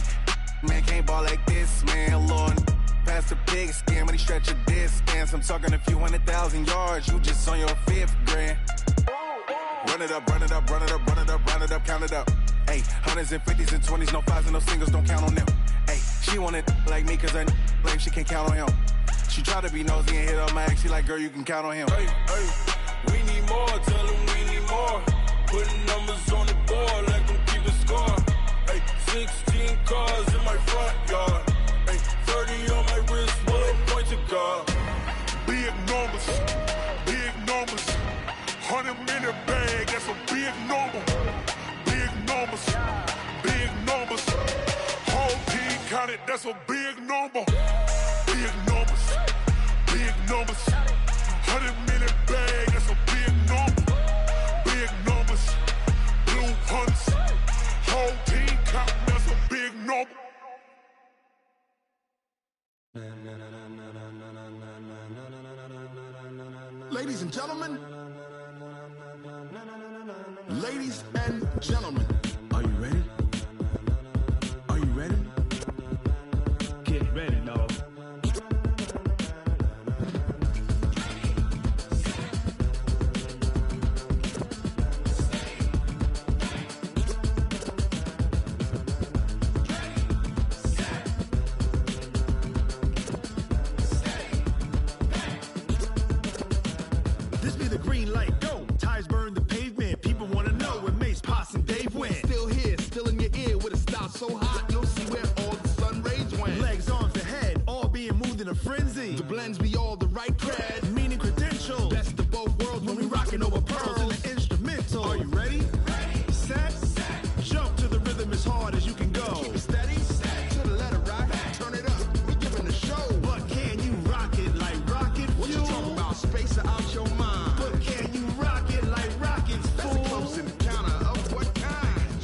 Speaker 16: man can't ball like this, man. Lord, past the pig skin when he stretch a distance. I'm talking a few 100,000 yards, you just on your 5th grand. Run it up, run it up, run it up, run it up, run it up, count it up. Ay, hundreds and 50s and 20s, no 5s and no singles, don't count on them. Ay, she want it like me cause her blame, she can't count on him. She try to be nosy and hit up my ex, she like, girl, you can count on him.
Speaker 15: Hey, we need more, tell them we need more. Putting numbers on the board, like them keep a score. Hey, 16 cars in my front yard. Hey, 30 on my wrist, bullet point to God.
Speaker 4: Big numbers, big numbers. 100 minute bag, that's a big number. Big numbers, big numbers. Whole team counted, that's a big number. Big numbers, big numbers. 100 minute bag, that's a big number. Big numbers, blue hunts. Whole team counting, that's a big number.
Speaker 17: Ladies and gentlemen, ladies and gentlemen, are you ready? Are you ready? Get ready, dog. This be the green light, go. Tires burn the pavement. People want to know where Mace, Poss, and Dave went. Still here, still in your ear with a style so hot, you'll see where all the sun rays went. Legs, arms, the head, all being moved in a frenzy. The blends be all the right cred, meaning credentials. Best of both worlds when we rocking over pearls in the instrumental. Are you ready? Ready. Set. Jump to the rhythm as hard as you can go. Keep it steady. To the letter right. Turn it up. We giving the show. But can you rock it like rocket fuel? What you talking about? Space or out your mind? But can you rock it like rockets, fool? That's a close encounter of what kind?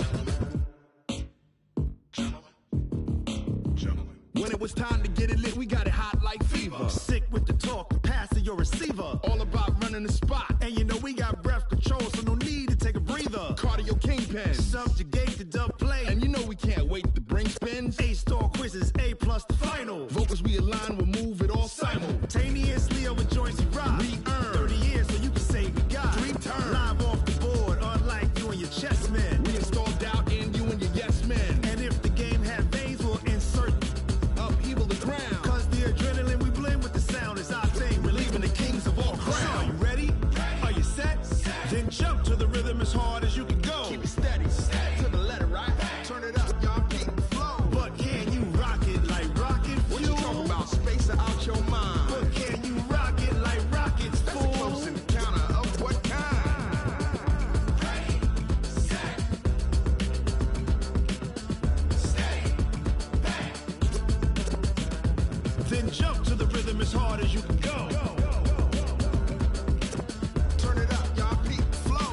Speaker 17: Gentlemen. When it was time to get it lit, we got it hot like fever. Sick with the talk, the pass to your receiver. All about running the spot. And you know we got breath control, so no need to take a breather. Cardio kingpin, subjugate the dub play. And you know we can't wait to bring spins. A-star quizzes, A+ the final. Vocals we align, we'll move it all simultaneously over joints we rock. We earn 30 years so you can say we got 3 turns. Live off the board, unlike you and your chess men. We install doubt in you and your yes men. And if the game had veins, we'll insert upheaval the ground. Cause the adrenaline we blend with the sound is our thing. Relieving the kings of all crowns. So are you ready? Are you set? Then jump to the rhythm as hard as you can go. Keep it steady. To the letter right. Turn it up, y'all keep the flow. But can you rock it like rocket fuel? What you talking about? Space or out your mind? But can you rock it like rockets, fool? That's a close encounter of what kind? Ready, set, steady, back. Then jump to the rhythm as hard as you can go. Turn it up, y'all keep the flow.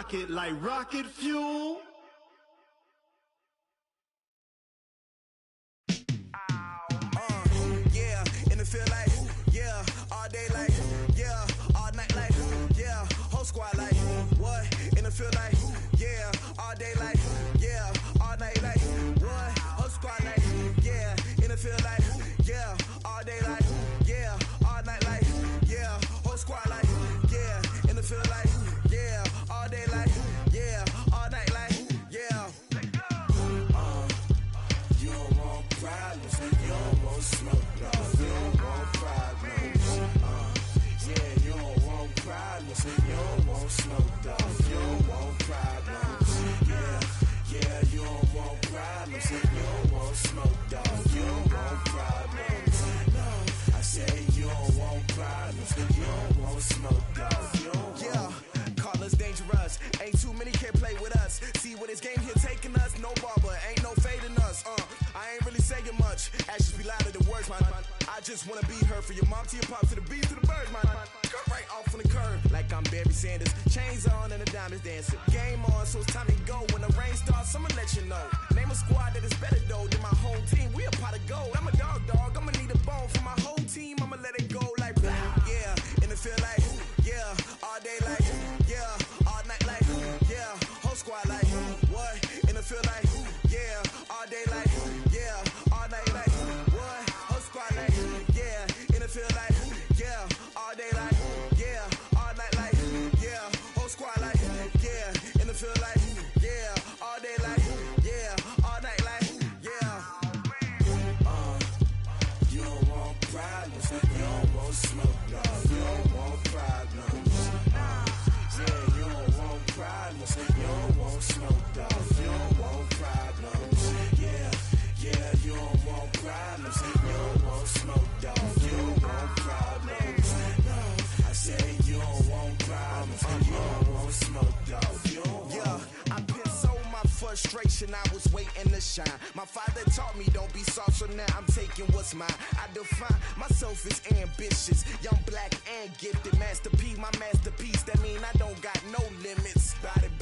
Speaker 17: rocket like rocket fuel.
Speaker 8: Yeah, and it feel like, yeah, all day like, yeah, all night like, yeah, whole squad like, what? And it feel like, yeah, all day like, yeah, all night like, what? Whole squad like, yeah, and it feel like, yeah, all day like, yeah, all night like, yeah, whole squad like, yeah, and it feel like, yeah, all day like, yeah, all night like, yeah. You don't want problems, you don't want smoke, dog. You don't want problems. Yeah, you don't want problems, you don't want smoke, dog. You don't want problems. Yeah, you don't want problems, you don't want smoke, dog. You don't want problems. No, I say you don't want problems, you don't want smoke, dog. You don't want. Yeah, call us dangerous. Ain't too many can play with us. See where this game here taking us. No barber, ain't no fading us. I ain't really saying much. Actions be louder than words, man. I just wanna be heard from your mom to your pop to the beat to the birds, man. Cut right off on the curb, like I'm Barry Sanders. Chains on and the diamonds dancing. Game on, so it's time to go. When the rain starts, I'ma let you know. Name a squad that is better though than my whole team. We a pot of gold. I'm a dog. I'ma need a bone for my whole team. I'ma let it go like blah. Yeah, and it feel like, yeah, all day like, yeah, all night like, yeah, whole squad like, what? And it feel like, yeah, all day like, yeah, all night like, what? Whole squad like, yeah, and it feel like, yeah, all day like, yeah, all night like, yeah, whole squad like, yeah, and it feel like, yeah, all day like, yeah, all night like, yeah. You don't want problems, you don't want smoke, dog. You don't want problems. Yeah, you don't want problems, you don't want smoke, dog. You don't want problems. Yeah, you don't want problems, you don't want smoke, dog. You don't want problems. No, I say you don't want problems, you don't want smoke, dog. You don't want. Yeah, I've been so my frustration, I was waiting to shine. My father taught me don't be soft, so now I'm taking what's mine. I define myself as ambitious, young, black, and gifted. Master P, my masterpiece, that mean I don't got no limits. Bout it,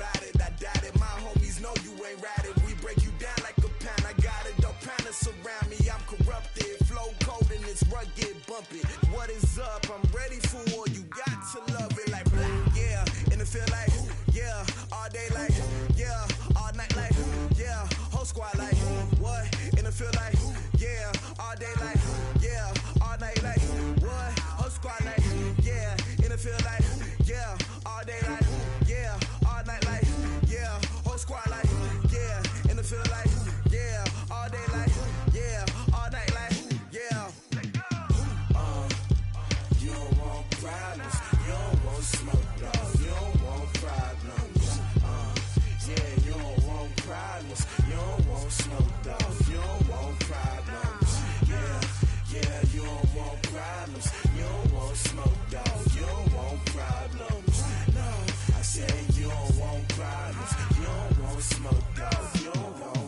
Speaker 8: I doubt it. My homies know you ain't ratted. We break you down like a pound. I got it, don't panic surround me. I'm corrupted, flow cold and it's rugged, bumpy. What is up? I'm ready for war. You got to love it like blah. Yeah, and it feel like, yeah, all day like, yeah, all night like, yeah, whole squad like, what? And it feel like, yeah, all day like, yeah, all night like, what? Whole squad like, yeah, and it feel like, yeah, all day like, yeah, all night like, yeah, whole squad like, yeah, and it feel like, yeah, all day like, yeah, all night like, yeah. You don't want problems, you don't want smoke, dog. You don't want problems. Yeah, you don't want problems, you don't want smoke, dog. You don't want problems. Yeah, you don't want problems, you don't want smoke, dog. You don't want problems. No, I say you don't want problems, you don't want smoke, dog. You don't want.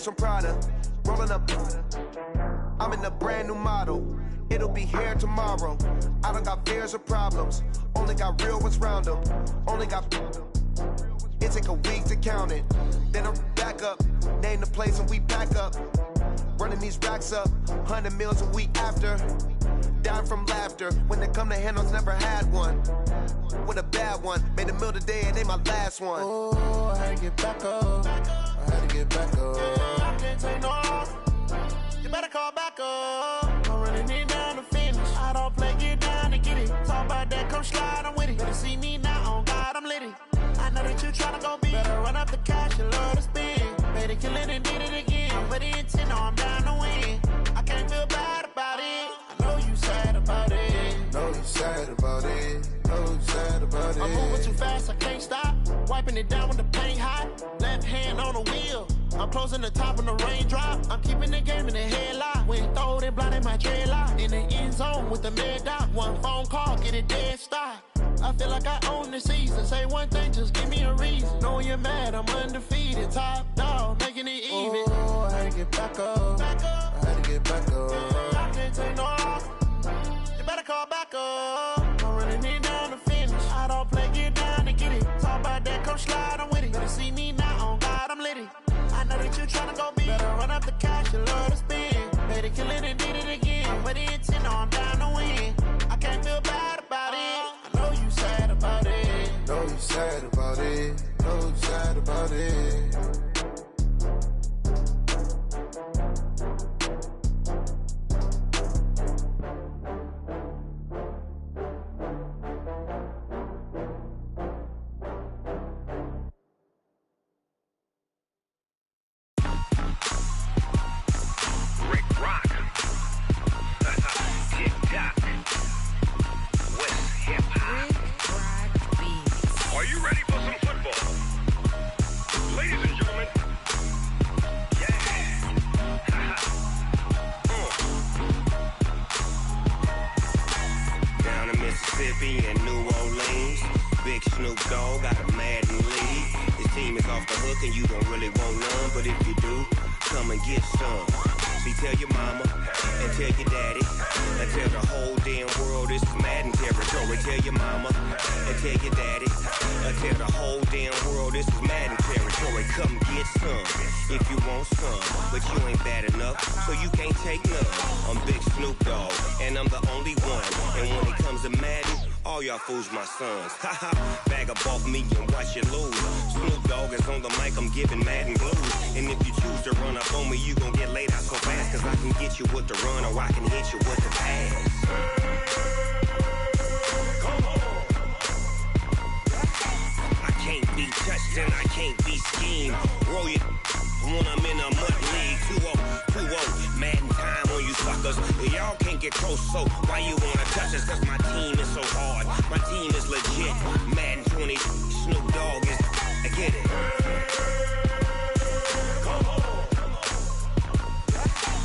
Speaker 8: From Prada, rolling up. I'm in a brand new model. It'll be here tomorrow. I don't got fears or problems. Only got real ones round them. Only got. It take a week to count it. Then I'm back up. Name the place and we pack up. Run
Speaker 18: running these racks up, 100 meals a week after. Dying from laughter, when it come to handles, never had one. With a bad one, made a meal today and ain't my last one.
Speaker 19: Oh, I had to get back up. I had to get back up.
Speaker 20: I can't take no loss. You better call back up. I'm running it down to finish. I don't play, get down to get it. Talk about that, come slide, I'm with it. Better see me now, on God, I'm litty. I know that you tryna go big. Better run up the cash and love to spend. Better kill it and did it again. But the intent, no, I'm down to win. I can't feel bad about it. I know you sad about it.
Speaker 19: Know you sad about it. Know you sad about it.
Speaker 20: I'm moving too fast, I can't stop. Wiping it down with the paint hot. Left hand on the wheel. I'm closing the top when the raindrop. I'm keeping the game in the headlock. When throwed and blinded my dreadlock. In the end zone with the mad dot. One phone call, get it dead stop. I feel like I own the season. Say one thing, just give me a reason. Knowing you're mad, I'm undefeated. Top dog, making it even.
Speaker 19: Oh, I had to get back up. I had to get back up.
Speaker 20: I can't take no loss. You better call back up. I'm running it down to finish. I don't play, get down to get it. Talk about that, come slide, I'm with it. Better see me now, on God, I'm litty. I know that you tryna go big. Better run up the cash, you love to spend. Better kill it and did it again. But the intent, no, I'm down to win. I can't feel bad about it. I know you sad about it.
Speaker 19: Know you sad about it. Know you sad about it.
Speaker 6: Are you ready for some football? Ladies and gentlemen,
Speaker 21: Down in Mississippi and New Orleans, Big Snoop Dogg got a Madden league. His team is off the hook and you don't really want none, but if you do, come and get some. See, tell your mama and tell your daddy and tell the whole damn world this is Madden territory. Tell your mama and tell your daddy and tell the whole damn world this is Madden territory. Come get some if you want some, but you ain't bad enough, so you can't take none. I'm Big Snoop Dogg and I'm the only one. And when it comes to Madden, all y'all fools my sons. Haha, bag up off me and watch you lose. Snoop Dogg is on the mic, I'm giving Madden blues. And if you choose to run up on me, you gon' get laid out so fast. Cause I can get you with the run or I can hit you with the pass. I can't be touched and I can't be schemed. Roll you when I'm in a mud league. 2-0, Madden time on you suckers. Y'all can't get close, so why you wanna touch us? Cause my team is so hard, my team is legit. Madden 20, Snoop Dogg is, I get it.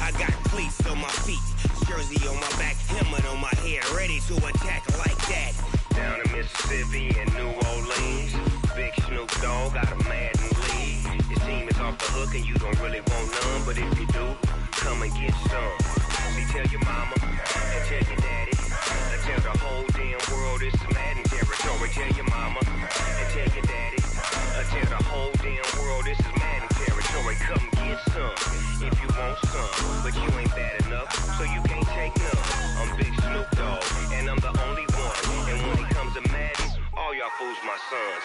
Speaker 21: I got cleats on my feet, jersey on my back, helmet on my head, ready to attack like that. Down in Mississippi and New Orleans, Big Snoop Dogg got a Madden league. His team is off the hook and you don't really want none, but if you do, come and get some. See, tell your mama and tell your daddy and tell the whole damn world this is Madden territory. Tell your mama and tell your daddy and tell the whole damn world this is Madden territory. Come get some if you want some, but you ain't bad enough, so you can't take none. I'm Big Snoop Dogg and I'm the only one. And when it comes to Madden, all y'all fools my sons.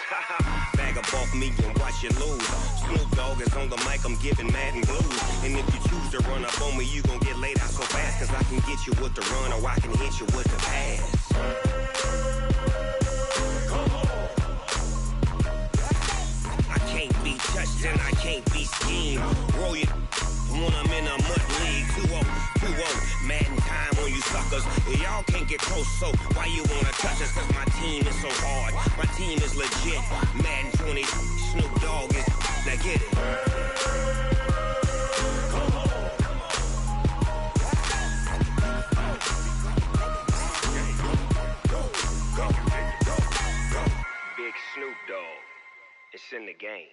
Speaker 21: Bag up off me and watch you lose. Snoop Dogg is on the mic, I'm giving Madden blues. And if you choose to run up on me, you gon' get laid out so fast. Cause I can get you with the run or I can hit you with the pass. I can't be touched and I can't be schemed. Roll you when I'm in a mud league. 2-0, Madden time on you suckers. Y'all can't get close, so why you wanna touch us? Cause my team is so hard, my team is legit. Madden 20, Snoop Dogg is, now get it. Big Snoop Dogg, it's in the game.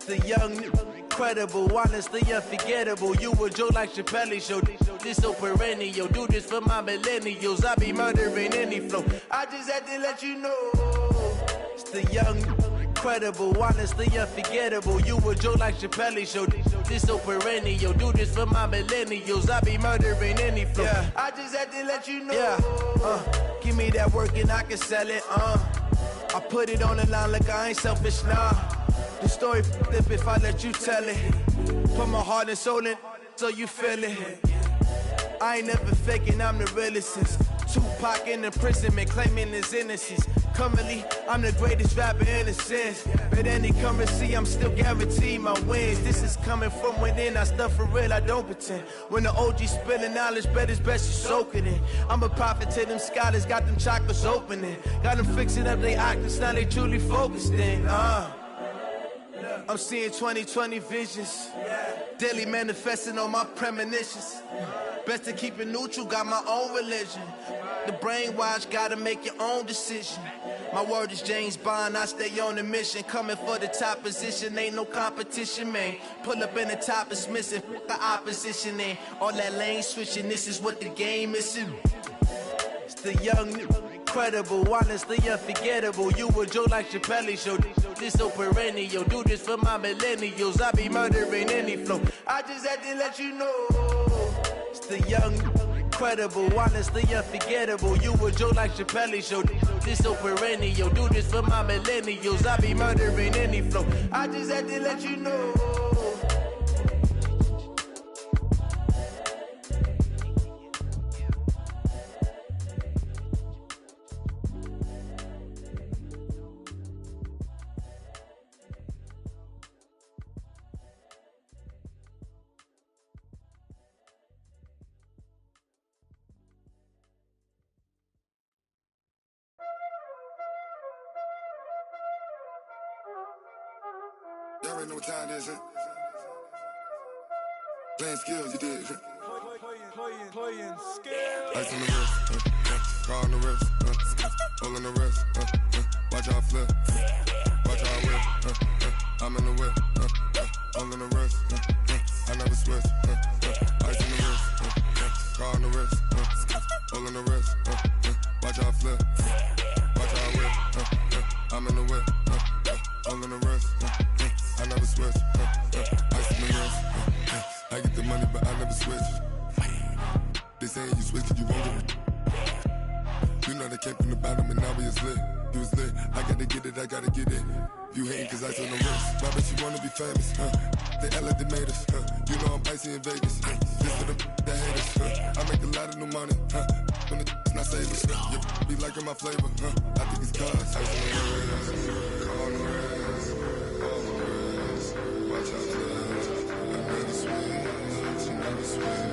Speaker 8: the young, incredible, honestly unforgettable. You a joke like Chappelle Show. This so perennial. Do this for my millennials. I be murdering any flow. I just had to let you know. It's the young, incredible, honestly unforgettable. You a joke like Chappelle Show. This so perennial. Do this for my millennials. I be murdering any flow. Yeah. I just had to let you know. Yeah. Give me that work and I can sell it. I put it on the line like I ain't selfish, nah. The story flip if I let you tell it. Put my heart and soul in so you feel it. I ain't never faking, I'm the realest since Tupac in imprisonment, claiming his innocence. Currently, I'm the greatest rapper in a sense. But any currency, I'm still guaranteed my wins. This is coming from within, I stuff for real, I don't pretend. When the OG spilling knowledge, bet it's best you soak it in. I'm a prophet to them scholars, got them chakras opening. Got them fixing up their octaves, now they truly focused in. I'm seeing 2020 visions. Daily manifesting on my premonitions. Best to keep it neutral, got my own religion. The brainwash, gotta make your own decision. My word is James Bond, I stay on the mission. Coming for the top position, ain't no competition, man. Pull up in the top is missing, the opposition in. All that lane switching, this is what the game is. It's the young, incredible, honestly unforgettable. You a joke like Chappelle Show. This so perennial. Do this for my millennials. I be murdering any flow. I just had to let you know. It's the young, incredible, honestly unforgettable. You a joke like Chappelle Show. This so perennial. Do this for my millennials. I be murdering any flow. I just had to let you know.
Speaker 19: Y'all already know what time it is, huh? Playing skills, you did, huh? Playing skills. Ice on the wrist, car on the wrist, hole in the wrist, watch how I flip, watch how I whip, I'm in the whip, hole in the wrist, I never switch, ice on the wrist, car on the wrist, hole in the wrist, watch how I flip, watch how I whip, I'm in the whip, hole in the wrist, I never switch, ice in the wrist, I get the money but I never switch. They saying you switch cause you won't get it. You know they came from the bottom and now we is lit. You was lit, I gotta get it, I gotta get it. You hating cause ice on the wrist. Why bet you wanna be famous, They act like they made us, You know I'm icy in Vegas, Just for them that hate us, I make a lot of new money, When it's not savers, You be liking my flavor, I think it's cause ice on the wrist, on the wrist, on the wrist. Watch out, I never switch, I never switch.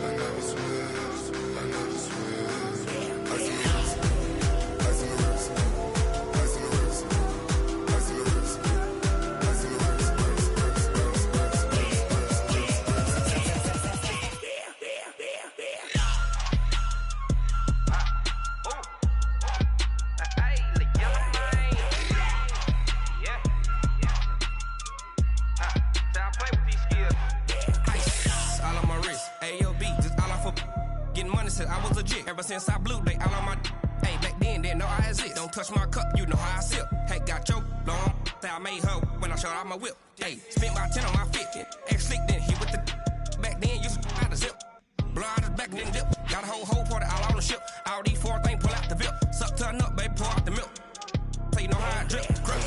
Speaker 19: I never switch, I never switch. Ice in the wrist, ice in the wrist, ice in the wrist, ice in the wrist, ice in the wrist,
Speaker 3: I was legit ever since I blew they all on my hey back then didn't know I exist. Don't touch my cup, you know how I sip. Hey, got choked long that I made her when I showed out my whip. Hey, spent about 10 on my 50. Ex slick then hit with the back then used to out the zip. Blow out his back then dip. Got a whole party all on the ship. All these four things pull out the VIP. Suck to a nut, baby, pour out the milk. So you know how I drip. Crush.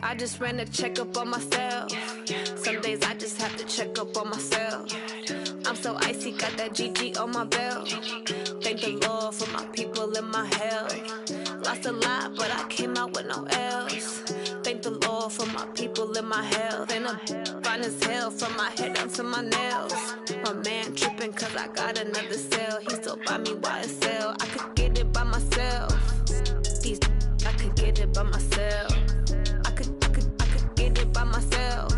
Speaker 2: I just ran a checkup on myself. Some days I just have to check up on myself. I'm so icy, got that GG on my belt. Thank the Lord for my people in my health. Lost a lot, but I came out with no L's. Thank the Lord for my people in my health. And I'm fine as hell from my head down to my nails. My man tripping cause I got another cell. He still buy me YSL. I could get it by myself. These I could get it by myself. I could get it by myself.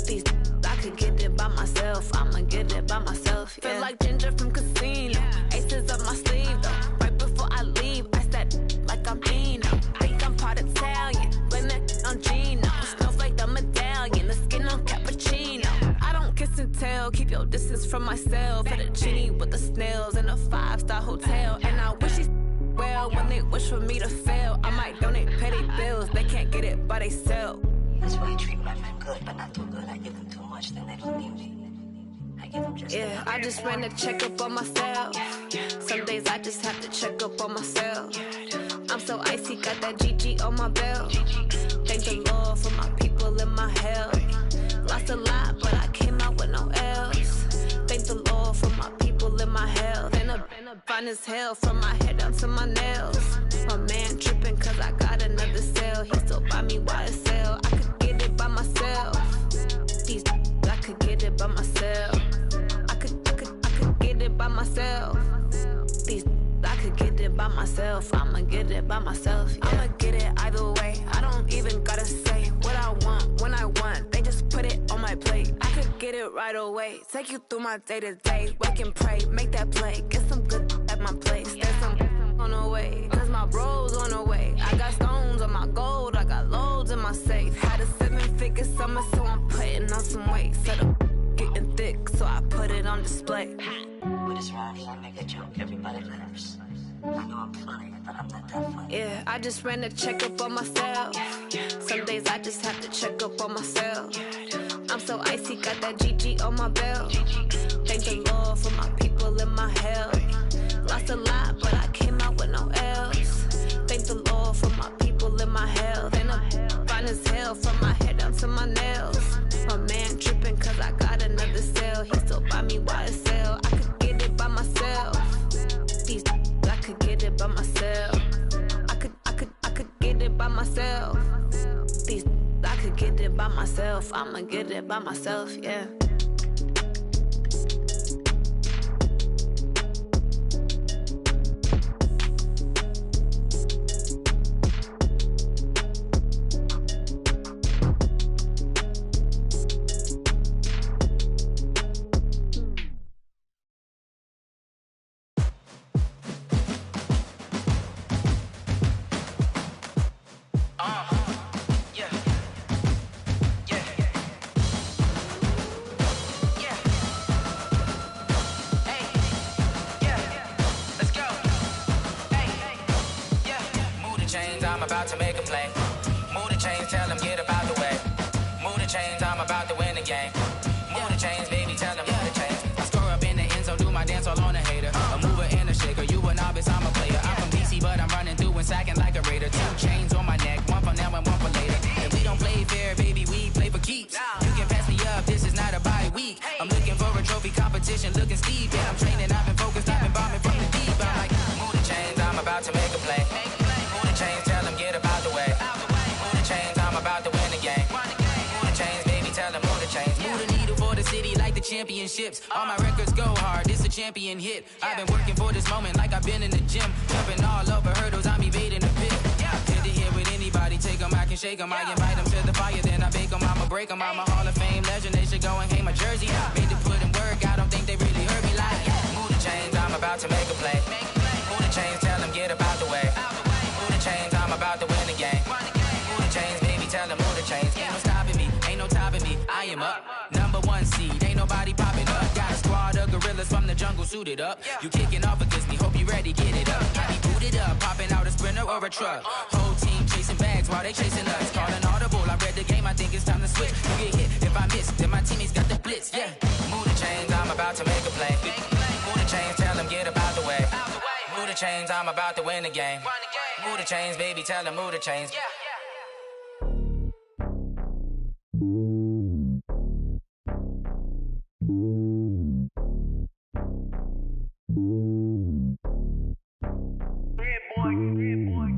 Speaker 2: These I could get it by myself. I'ma get it by myself. Yeah. Feel like Ginger from Casino. Aces up my sleeve though. Right before I leave, I said like I'm Dino. Think I'm part Italian. Blame that on Gino. Snowflake the medallion. The skin on cappuccino. I don't kiss and tell. Keep your distance from myself. At a genie with the snails in a 5-star hotel. And I wish he's well when they wish for me to fail. I might donate petty bills. They can't get it by themselves.
Speaker 22: That's why I treat my men good, but not too good. I give them too much, then they don't need me. I give them just
Speaker 2: yeah, I just ran a checkup on myself. Some days I just have to check up on myself. I'm so icy, got that GG on my belt. Thank the Lord for my people in my health. Lost a lot, but I came out with no L's. Thank the Lord for my people in my health. And I'm fine as hell from my head down to my nails. My man tripping cause I got another cell. He still buy me YSL. I could get it by myself. These I could get it by myself. I could get it by myself. These I could get it by myself. I'ma get it by myself. Yeah. I'ma get it either way. I don't even gotta say what I want when I want. They just put it on my plate. I could get it right away. Take you through my day to day. Wake and pray, make that play. Get some good at my place. There's some on the way. Cause my bros on the way. I got stones on my gold. I got loads in my safe. Had a 7-figure summer, so I'm putting on some weight. Set up getting thick, so I put it on display.
Speaker 22: With this round here, I make a joke, everybody laughs. I know I'm funny, but I'm not that funny.
Speaker 2: Yeah, I just ran a checkup on myself. Some days I just have to check up on myself. I'm so icy, got that GG on my belt. Thank the Lord for my people in my health. Lost a lot, but I came out with no L's. Thank the Lord for my people in my health. And I'm fine as hell from my head down to my nails. My man tripping cause I got another cell. He still buy me YSL. I could get it by myself. These I could get it by myself. I could get it by myself. These I could get it by myself. I'ma get it by myself, yeah.
Speaker 10: About to make a play. Move the chains, tell them get up out the way. Move the chains, I'm about to win the game. Move the chains, baby, tell them move the chains. I score up in the end zone, do my dance all on a hater. A mover and a shaker, you a novice, I'm a player. I'm from DC, but I'm running through and sacking like a raider. 2 chains on my neck, one for now and one for later. If we don't play fair, baby, we play for keeps. You can pass me up, this is not a bye week. I'm looking for a trophy competition, looking steep. And I'm training, I've been focused, I've been bombing from the deep. I'm like, move the chains, I'm about to make a play. Move the chains, tell them get up out the way. Move the chains, I'm about to win the game. Move the chains, baby, tell them move the chains. Move the needle for the city like the championships. All my records go hard, this a champion hit. I've been working for this moment like I've been in the gym. Jumping all over hurdles, I'm evading the pit. Hit it here with anybody, take them, I can shake them. I invite them to the fire, then I bake them, I'ma break them. I'm a Hall of Fame legend, they should go and hang my jersey. Made to put in work, I don't think they really heard me like. Move the chains, I'm about to make a play. Move the chains, tell them get up out the way. Move the chains, I'm about to win the game. Move the chains, baby, tell them move the chains. Ain't no stopping me, ain't no topping me. I am up, #1 seed, ain't nobody popping up. Got a squad of gorillas from the jungle suited up. You kicking off against me, hope you ready, get it up. I be booted up, popping out a Sprinter or a truck. Whole team chasing bags while they chasing us. Calling audible, I read the game, I think it's time to switch. You get hit, if I miss, then my teammates got the blitz, yeah. Move the chains, I'm about to make a play. Move the chains, tell them get up out the way. Move the chains, I'm about to win the game. Move the chains, baby, tell them move the chains.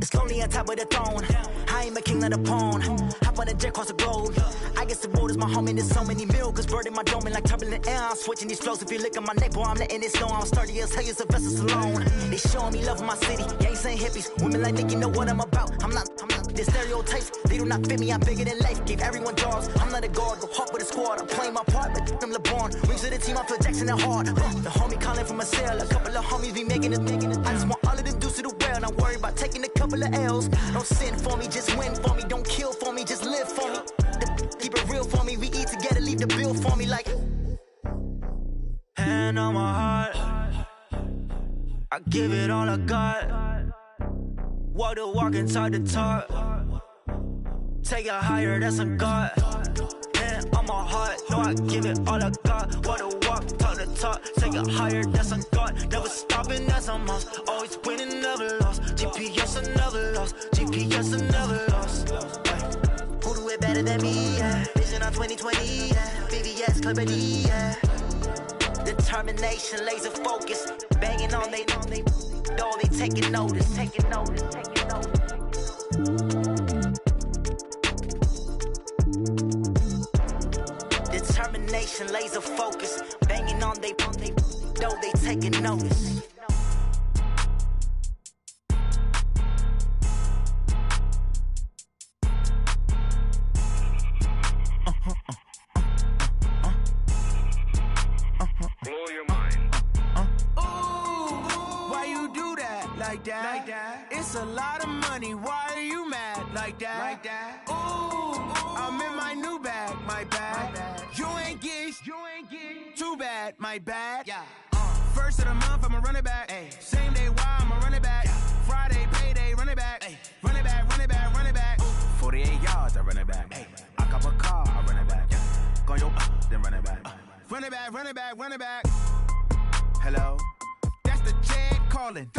Speaker 1: It's lonely on top of the throne. I am a king of the pawn. Hop on a jet across the globe. I guess the world is my home and there's so many miracles. Bird in my dome and like turbulent air. I'm switching these flows. If you look at my neck, boy, I'm letting it snow. I'm sturdy as hell as a vessel alone. They showing me love in my city. Gangs ain't hippies. Women like Nicki know what I'm about. I'm not the stereotypes. They do not fit me. I'm bigger than life. Gave everyone jobs. I'm not a guard. Go hard with a squad. I'm playing my part. But them LeBron. Rings to the team. I feel Jackson and hard. The homie calling from a cell. A couple of homies be making it. I just want all of them dudes to do well. Not worry about taking a couple of L's. Don't sin for me. Just win for me. Don't kill for me. Just live for me. Keep it real for me. We eat together. Leave the bill for me like. Hand on my heart. I give it all I got. Walk the walk and talk the talk. Take it higher, that's a God. Hand on my heart, no, I give it all I got. Walk the walk, talk the talk. Take it higher, that's a God. Never stopping, that's a must. Always winning, never lost. GPS, I never lost. GPS, I never lost. Who do it better than me? Yeah. Vision on 2020, yeah. BBS, Clippity, yeah. Determination, laser focus, banging on they know they taking notice. Determination, laser focus, banging on they know they taking notice.
Speaker 21: Blow your mind.
Speaker 8: Why you do that like that? It's a lot of money. Why are you mad like that? Ooh, I'm in my new bag, my bad. You ain't get too bad, my bad. Yeah. First of the month, I'ma run it back. Ay. Same day, why I'ma run it back. Friday, payday, run it back. Ay. Run it back, run it back, run it back. 48 yards, I run it back. Ay. I cop a car, I run it back. Go your then run it back. Run it back, run it back, run it back. Hello? That's the Jag calling.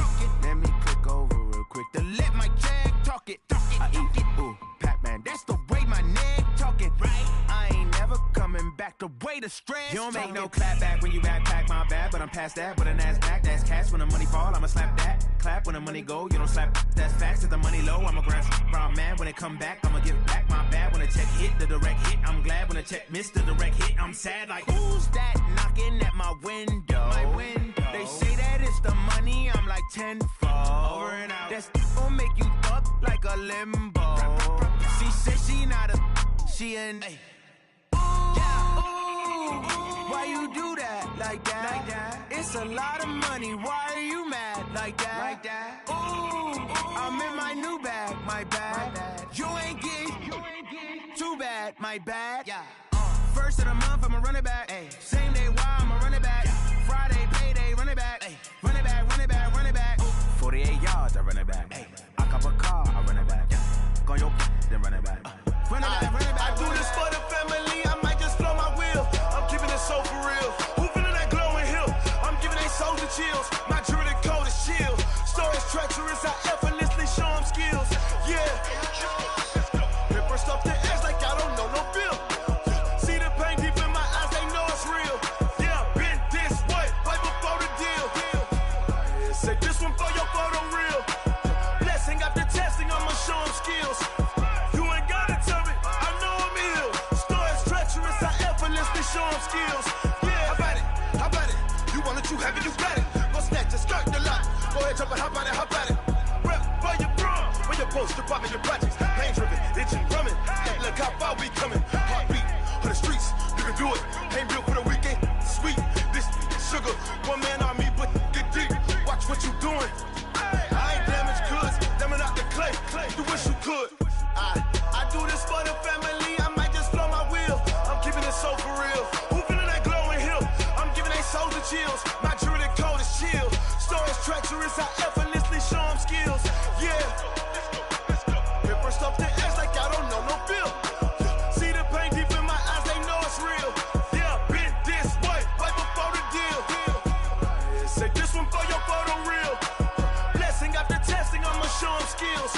Speaker 8: Let me click over real quick to let my Jag talk it. I eat it, ooh, Pac-Man. That's the way my neck talking. Right? I ain't never coming back the way the stress. You don't make no clap back when you backpack, my bad. But I'm past that with a NASDAQ. That's cash when the money fall, I'ma slap that. Clap when the money go, you don't slap. That's facts. If the money low, I'ma grab brown man. When it come back, I'ma give back my bad. When the check hit, the direct hit. I'm glad when the check missed the direct hit. I'm sad like, who's that knocking at my window? My window. They say that it's the money, I'm like tenfold. Over and out. That's gon' make you up like a limbo. She said she not a, she an. Why you do that like that? It's a lot of money. Why are you mad like that? Ooh, I'm in my new bag, my bad. You ain't get too bad, my bad. Yeah. First of the month, I'ma run it back. Ay. Same day, why I'ma run it back. Friday, payday, run it back. Ay. Run it back, run it back, run it back. 48 yards, I run it back. Ay. I cop a car, I run it back. Go your then run it back. Run it back, run it back.
Speaker 7: I do this for the family, I might just blow my wheel. I'm keeping it so for real. Who feeling that glowing hill? I'm giving they souls the chills. My jewelry code is chill. Stories treacherous, I effortlessly show them skills. Yeah. Paper stuff the edge like I don't know no bill. See the pain deep in my eyes, they know it's real. Yeah, been this way, way before the deal. Say this one for your photo real. Blessing after testing, I'ma show them skills. You ain't gotta tell me, I know I'm ill. Stories treacherous, I effortlessly show them skills. Yeah, how about it? How about it? You want it, you have it, you got it. Go snatch it, skirt the lot. Go ahead, jump it, how about it? How about it? Rep for your bro, when you're post, department, your projects. Pain driven, itching, drumming. Hey, look how far we coming. Heartbeat on the streets, you can do it. Ain't built for the weekend, sweet. This sugar, one man army, but get deep. Watch what you doing. I ain't damaged goods, damn out the clay. You wish you could. I do this for the family, I might just blow my wheel. I'm keeping it so for real. Who feeling that glowing hill? I'm giving they souls the chills. My jewelry code is chill. Stories treacherous, I effortlessly show them skills. Yeah. Paper stuff the edge like I don't know no bill. See the pain deep in my eyes, they know it's real. Yeah, been this way, way before the deal. Say this one for your photo real. Blessing after testing, I'ma show them skills.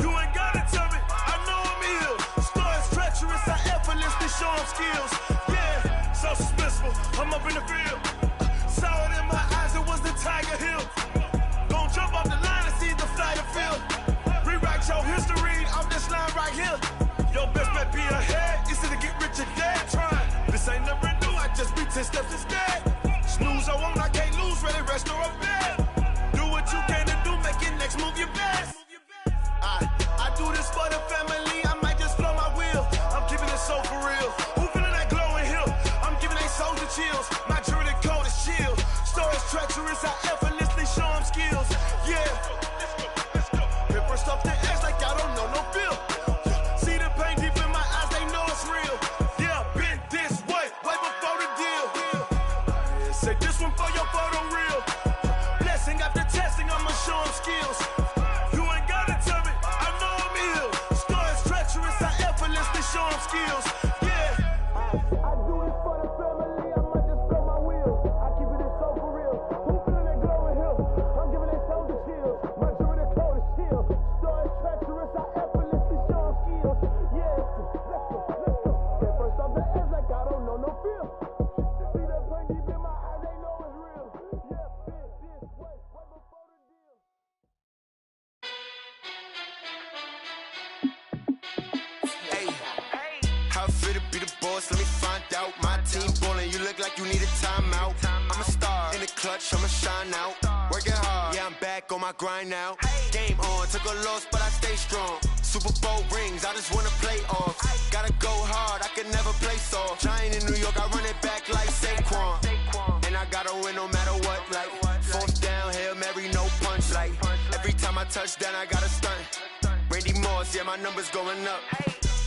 Speaker 7: You ain't gotta tell me, I know I'm ill. Stories treacherous, I effortlessly show them skills. Yeah, so suspenseful, I'm up in the field. Saw it in my eyes, it was the Tiger Hill. Gon' jump off the line and see the ain't never new, I just be 10 steps instead. Snooze, I won't, I can't lose, ready, rest or a bed. Do what you can to do, make it next move your best. I do this for the family, I might just blow my wheel. I'm keeping it so for real. Who feeling that glowing hill? I'm giving they souls the chills. My jewelry cold is chill. Stories treacherous, I effortlessly show them skills. Yeah. Paper stuff the edge like I don't know no feel. See the pain deep in my eyes, they know it's real. Yeah, been this way before the deal. Say this one for your photo reel. Blessing after testing, I'ma show them skills. You ain't gotta tell me, I know I'm ill. Stories treacherous, I effortlessly show them skills. Yeah. I do this for the family, I might just blow my wheel. I keep it so for real. Who feeling that glowing hill? I'm giving they souls the chills. My jewelry cold is chill. Stories treacherous, I effortlessly show them skills. Yeah. Let's go. Get first off the edge like I don't know no feel. See that pain deep in my eyes, they know it's real. Yeah, been this way before the deal.
Speaker 18: Hey, how it feel to be the boss? Let me find out. My team ballin', you look like you need a timeout. I'm a star in the clutch, I'ma shine out. Working hard, yeah, I'm back on my grind now. Game on, took a loss, but I stay strong. Super Bowl rings, I just wanna play off. Gotta go hard, I can never play soft. Giant in New York, I run it back like Saquon. And I gotta win no matter what, like fourth down, Hail Mary, no punch. Like every time I touch down, I gotta stunt. Randy Moss, yeah, my numbers going up.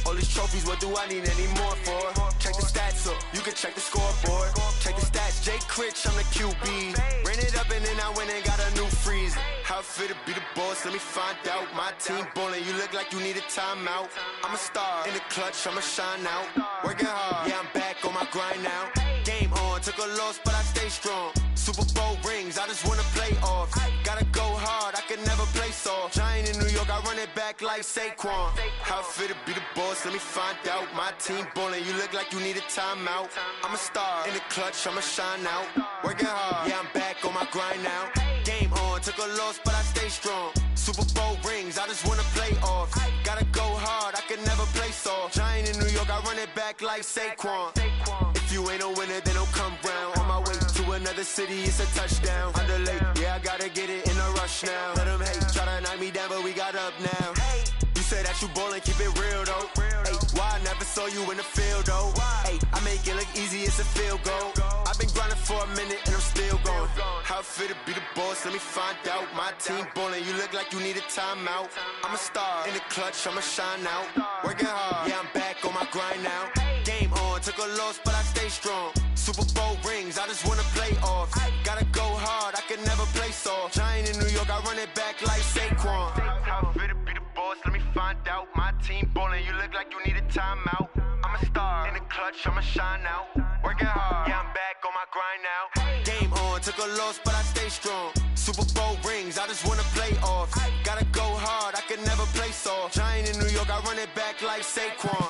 Speaker 18: All these trophies, what do I need any more for? Check the stats up, you can check the scoreboard. Check the stats, Jay Critch, I'm the QB. Ran it up and then I went and got a new freeze. How it feel to be the boss, let me find out. My team ballin', you look like you need a timeout. I'm a star in the clutch, I'ma shine out. Working hard, yeah, I'm back on my grind now. Game on, took a loss, but I stay strong. Super Bowl rings, I just wanna play off. Gotta go hard, I can never play soft. Giant in New York, I run it back like Saquon. How it feel to be the boss, let me find out. My team ballin', you look like you need a timeout. I'm a star in the clutch, I'ma shine out. Working hard, yeah, I'm back on my grind now. Game on, took a loss, but I stay strong. Super Bowl rings, I just wanna play off. Gotta go hard, I can never play soft. Giant in New York, I run it back like Saquon. If you ain't a winner, then don't come round. On my way to another city, it's a touchdown. Underlay, yeah, I gotta get it in a rush now. Let them hate, try to knock me down, but we got up now. You say that you ballin', keep it real though. Hey, why I never saw you in the field though? Hey, I make it look easy, it's a field goal. I've been grinding for a minute and I'm still going. How it feel to be the boss, let me find out. My team ballin', you look like you need a timeout. I'm a star in the clutch, I'ma shine out. Working hard, yeah, I'm back on my grind now. Game on, took a loss, but I stay strong. Super Bowl rings, I just wanna play off. Gotta go hard, I can never play soft. Giant in New York, I run it back like Saquon. How it feel to be the boss, let me find out. My team ballin', you look like you need a timeout. I'm a star in the clutch, I'ma shine out. Working hard, yeah, I'm back on my grind now. Game on, took a loss, but I stay strong. Super Bowl rings, I just wanna play off. Gotta go hard, I can never play soft. Giant in New York, I run it back like Saquon.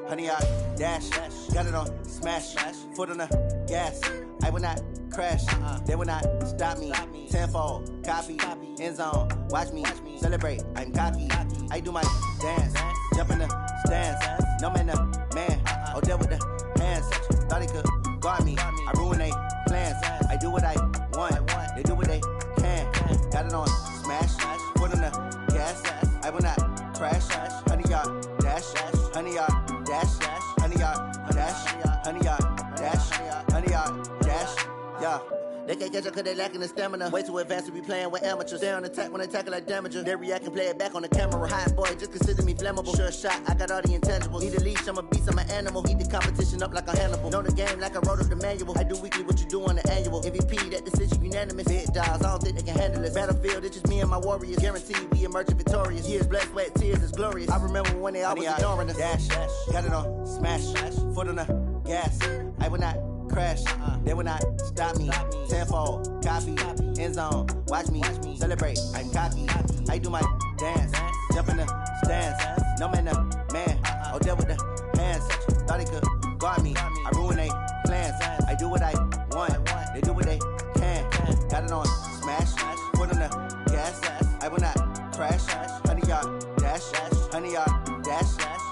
Speaker 5: Honey, I dash, got it on smash, foot on the gas. I will not crash, they will not stop me. Tenfold, copy, end zone, watch me celebrate. I'm cocky, I do my dance, jump in the stands. No man, the man, oh, there with the hands. Thought he could guard me, I ruin they plans. I do what I want, they do what they can. Got it on smash, foot on the gas. I will not crash, honey, y'all dash, honey, y'all dash, honey, y'all dash, honey, y'all dash, honey, y'all dash, yeah. They can't catch up cause they lacking the stamina. Way too advanced to be playing with amateurs. Stay on attack when they tackle like damager. They react and play it back on the camera. Hot boy, just consider me flammable. Sure shot, I got all the intangibles. Need a leash, I'm a beast, I'm an animal. Heat the competition up like a Hannibal. Know the game like I wrote up the manual. I do weekly what you do on the annual. MVP, that decision unanimous. Big dogs, I don't think they can handle it. Battlefield, it's just me and my warriors. Guaranteed we emerging victorious. Years, blood, sweat, tears, it's glorious. I remember when they always ignoring us. Dash, got it on smash, foot on the gas. I will not crash, they will not stop me. Tenfold, copy, end zone, watch me celebrate. I'm cocky, I do my dance, jump in the stands. No man, man, oh deal with the hands. Thought he could guard me, I ruin they plans. I do what I want, they do what they can. Got it on smash, put on the gas. I will not crash. 100-yard dash, 100-yard dash,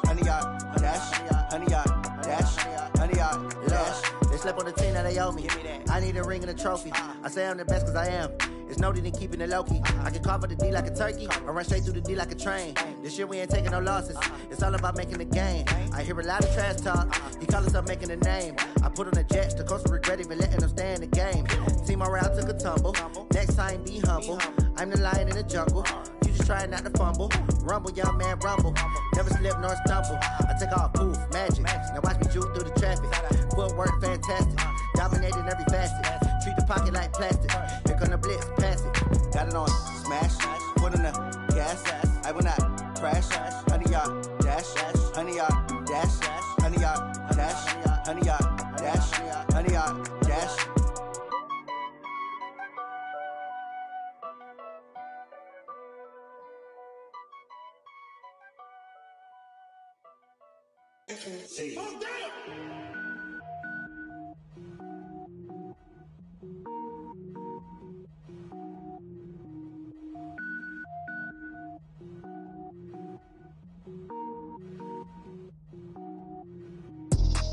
Speaker 5: 100-yard dash, 100-yard dash, 100-yard dash.
Speaker 20: They slept on the team that they owe me. I need a ring and a trophy. I say I'm the best cause I am. It's noted in keeping it low-key. I can carve up the D like a turkey, or run straight through the D like a train. This year we ain't taking no losses. It's all about making the game. I hear a lot of trash talk. He call himself making a name. I put on the Jets. The coach will regret even letting them stay in the game. Team morale took a tumble. Next time be humble. I'm the lion in the jungle. You just trying not to fumble. Rumble, young man, rumble. Never slip nor stumble. I take off poof, magic. Now watch me juke through the traffic. Footwork fantastic. Dominating every facet. Treat the pocket like plastic. Here come the blitz, pass it. Got it on smash. Put on the gas. I will not crash. 100-yard dash. 100-yard dash. 100-yard dash. 100-yard dash. 100-yard dash.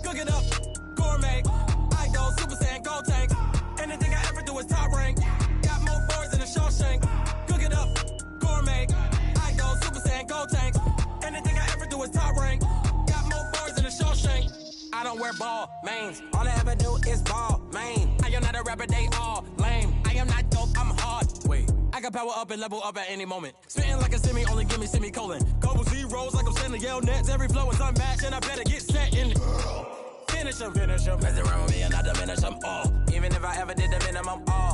Speaker 3: Cook it up, gourmet. I go Super Saiyan, gold tank. Anything I ever do is top rank. Got more boys than a Shawshank. Cook it up, gourmet. I go Super Saiyan, gold tank. Anything I ever do is top rank. Got more boys than a Shawshank. I don't wear ball mains. All I ever do is ball main. I am not a rapper, they all lame. I am not dope, I'm hard. Wait, I can power up and level up at any moment. Spitting like a semi, only give me semicolon. Couple zeros like I'm sending yell nets. Every flow is unmatched and I better get set in. Finish them. Mess around with me and I diminish them all. Even if I ever did the minimum, all.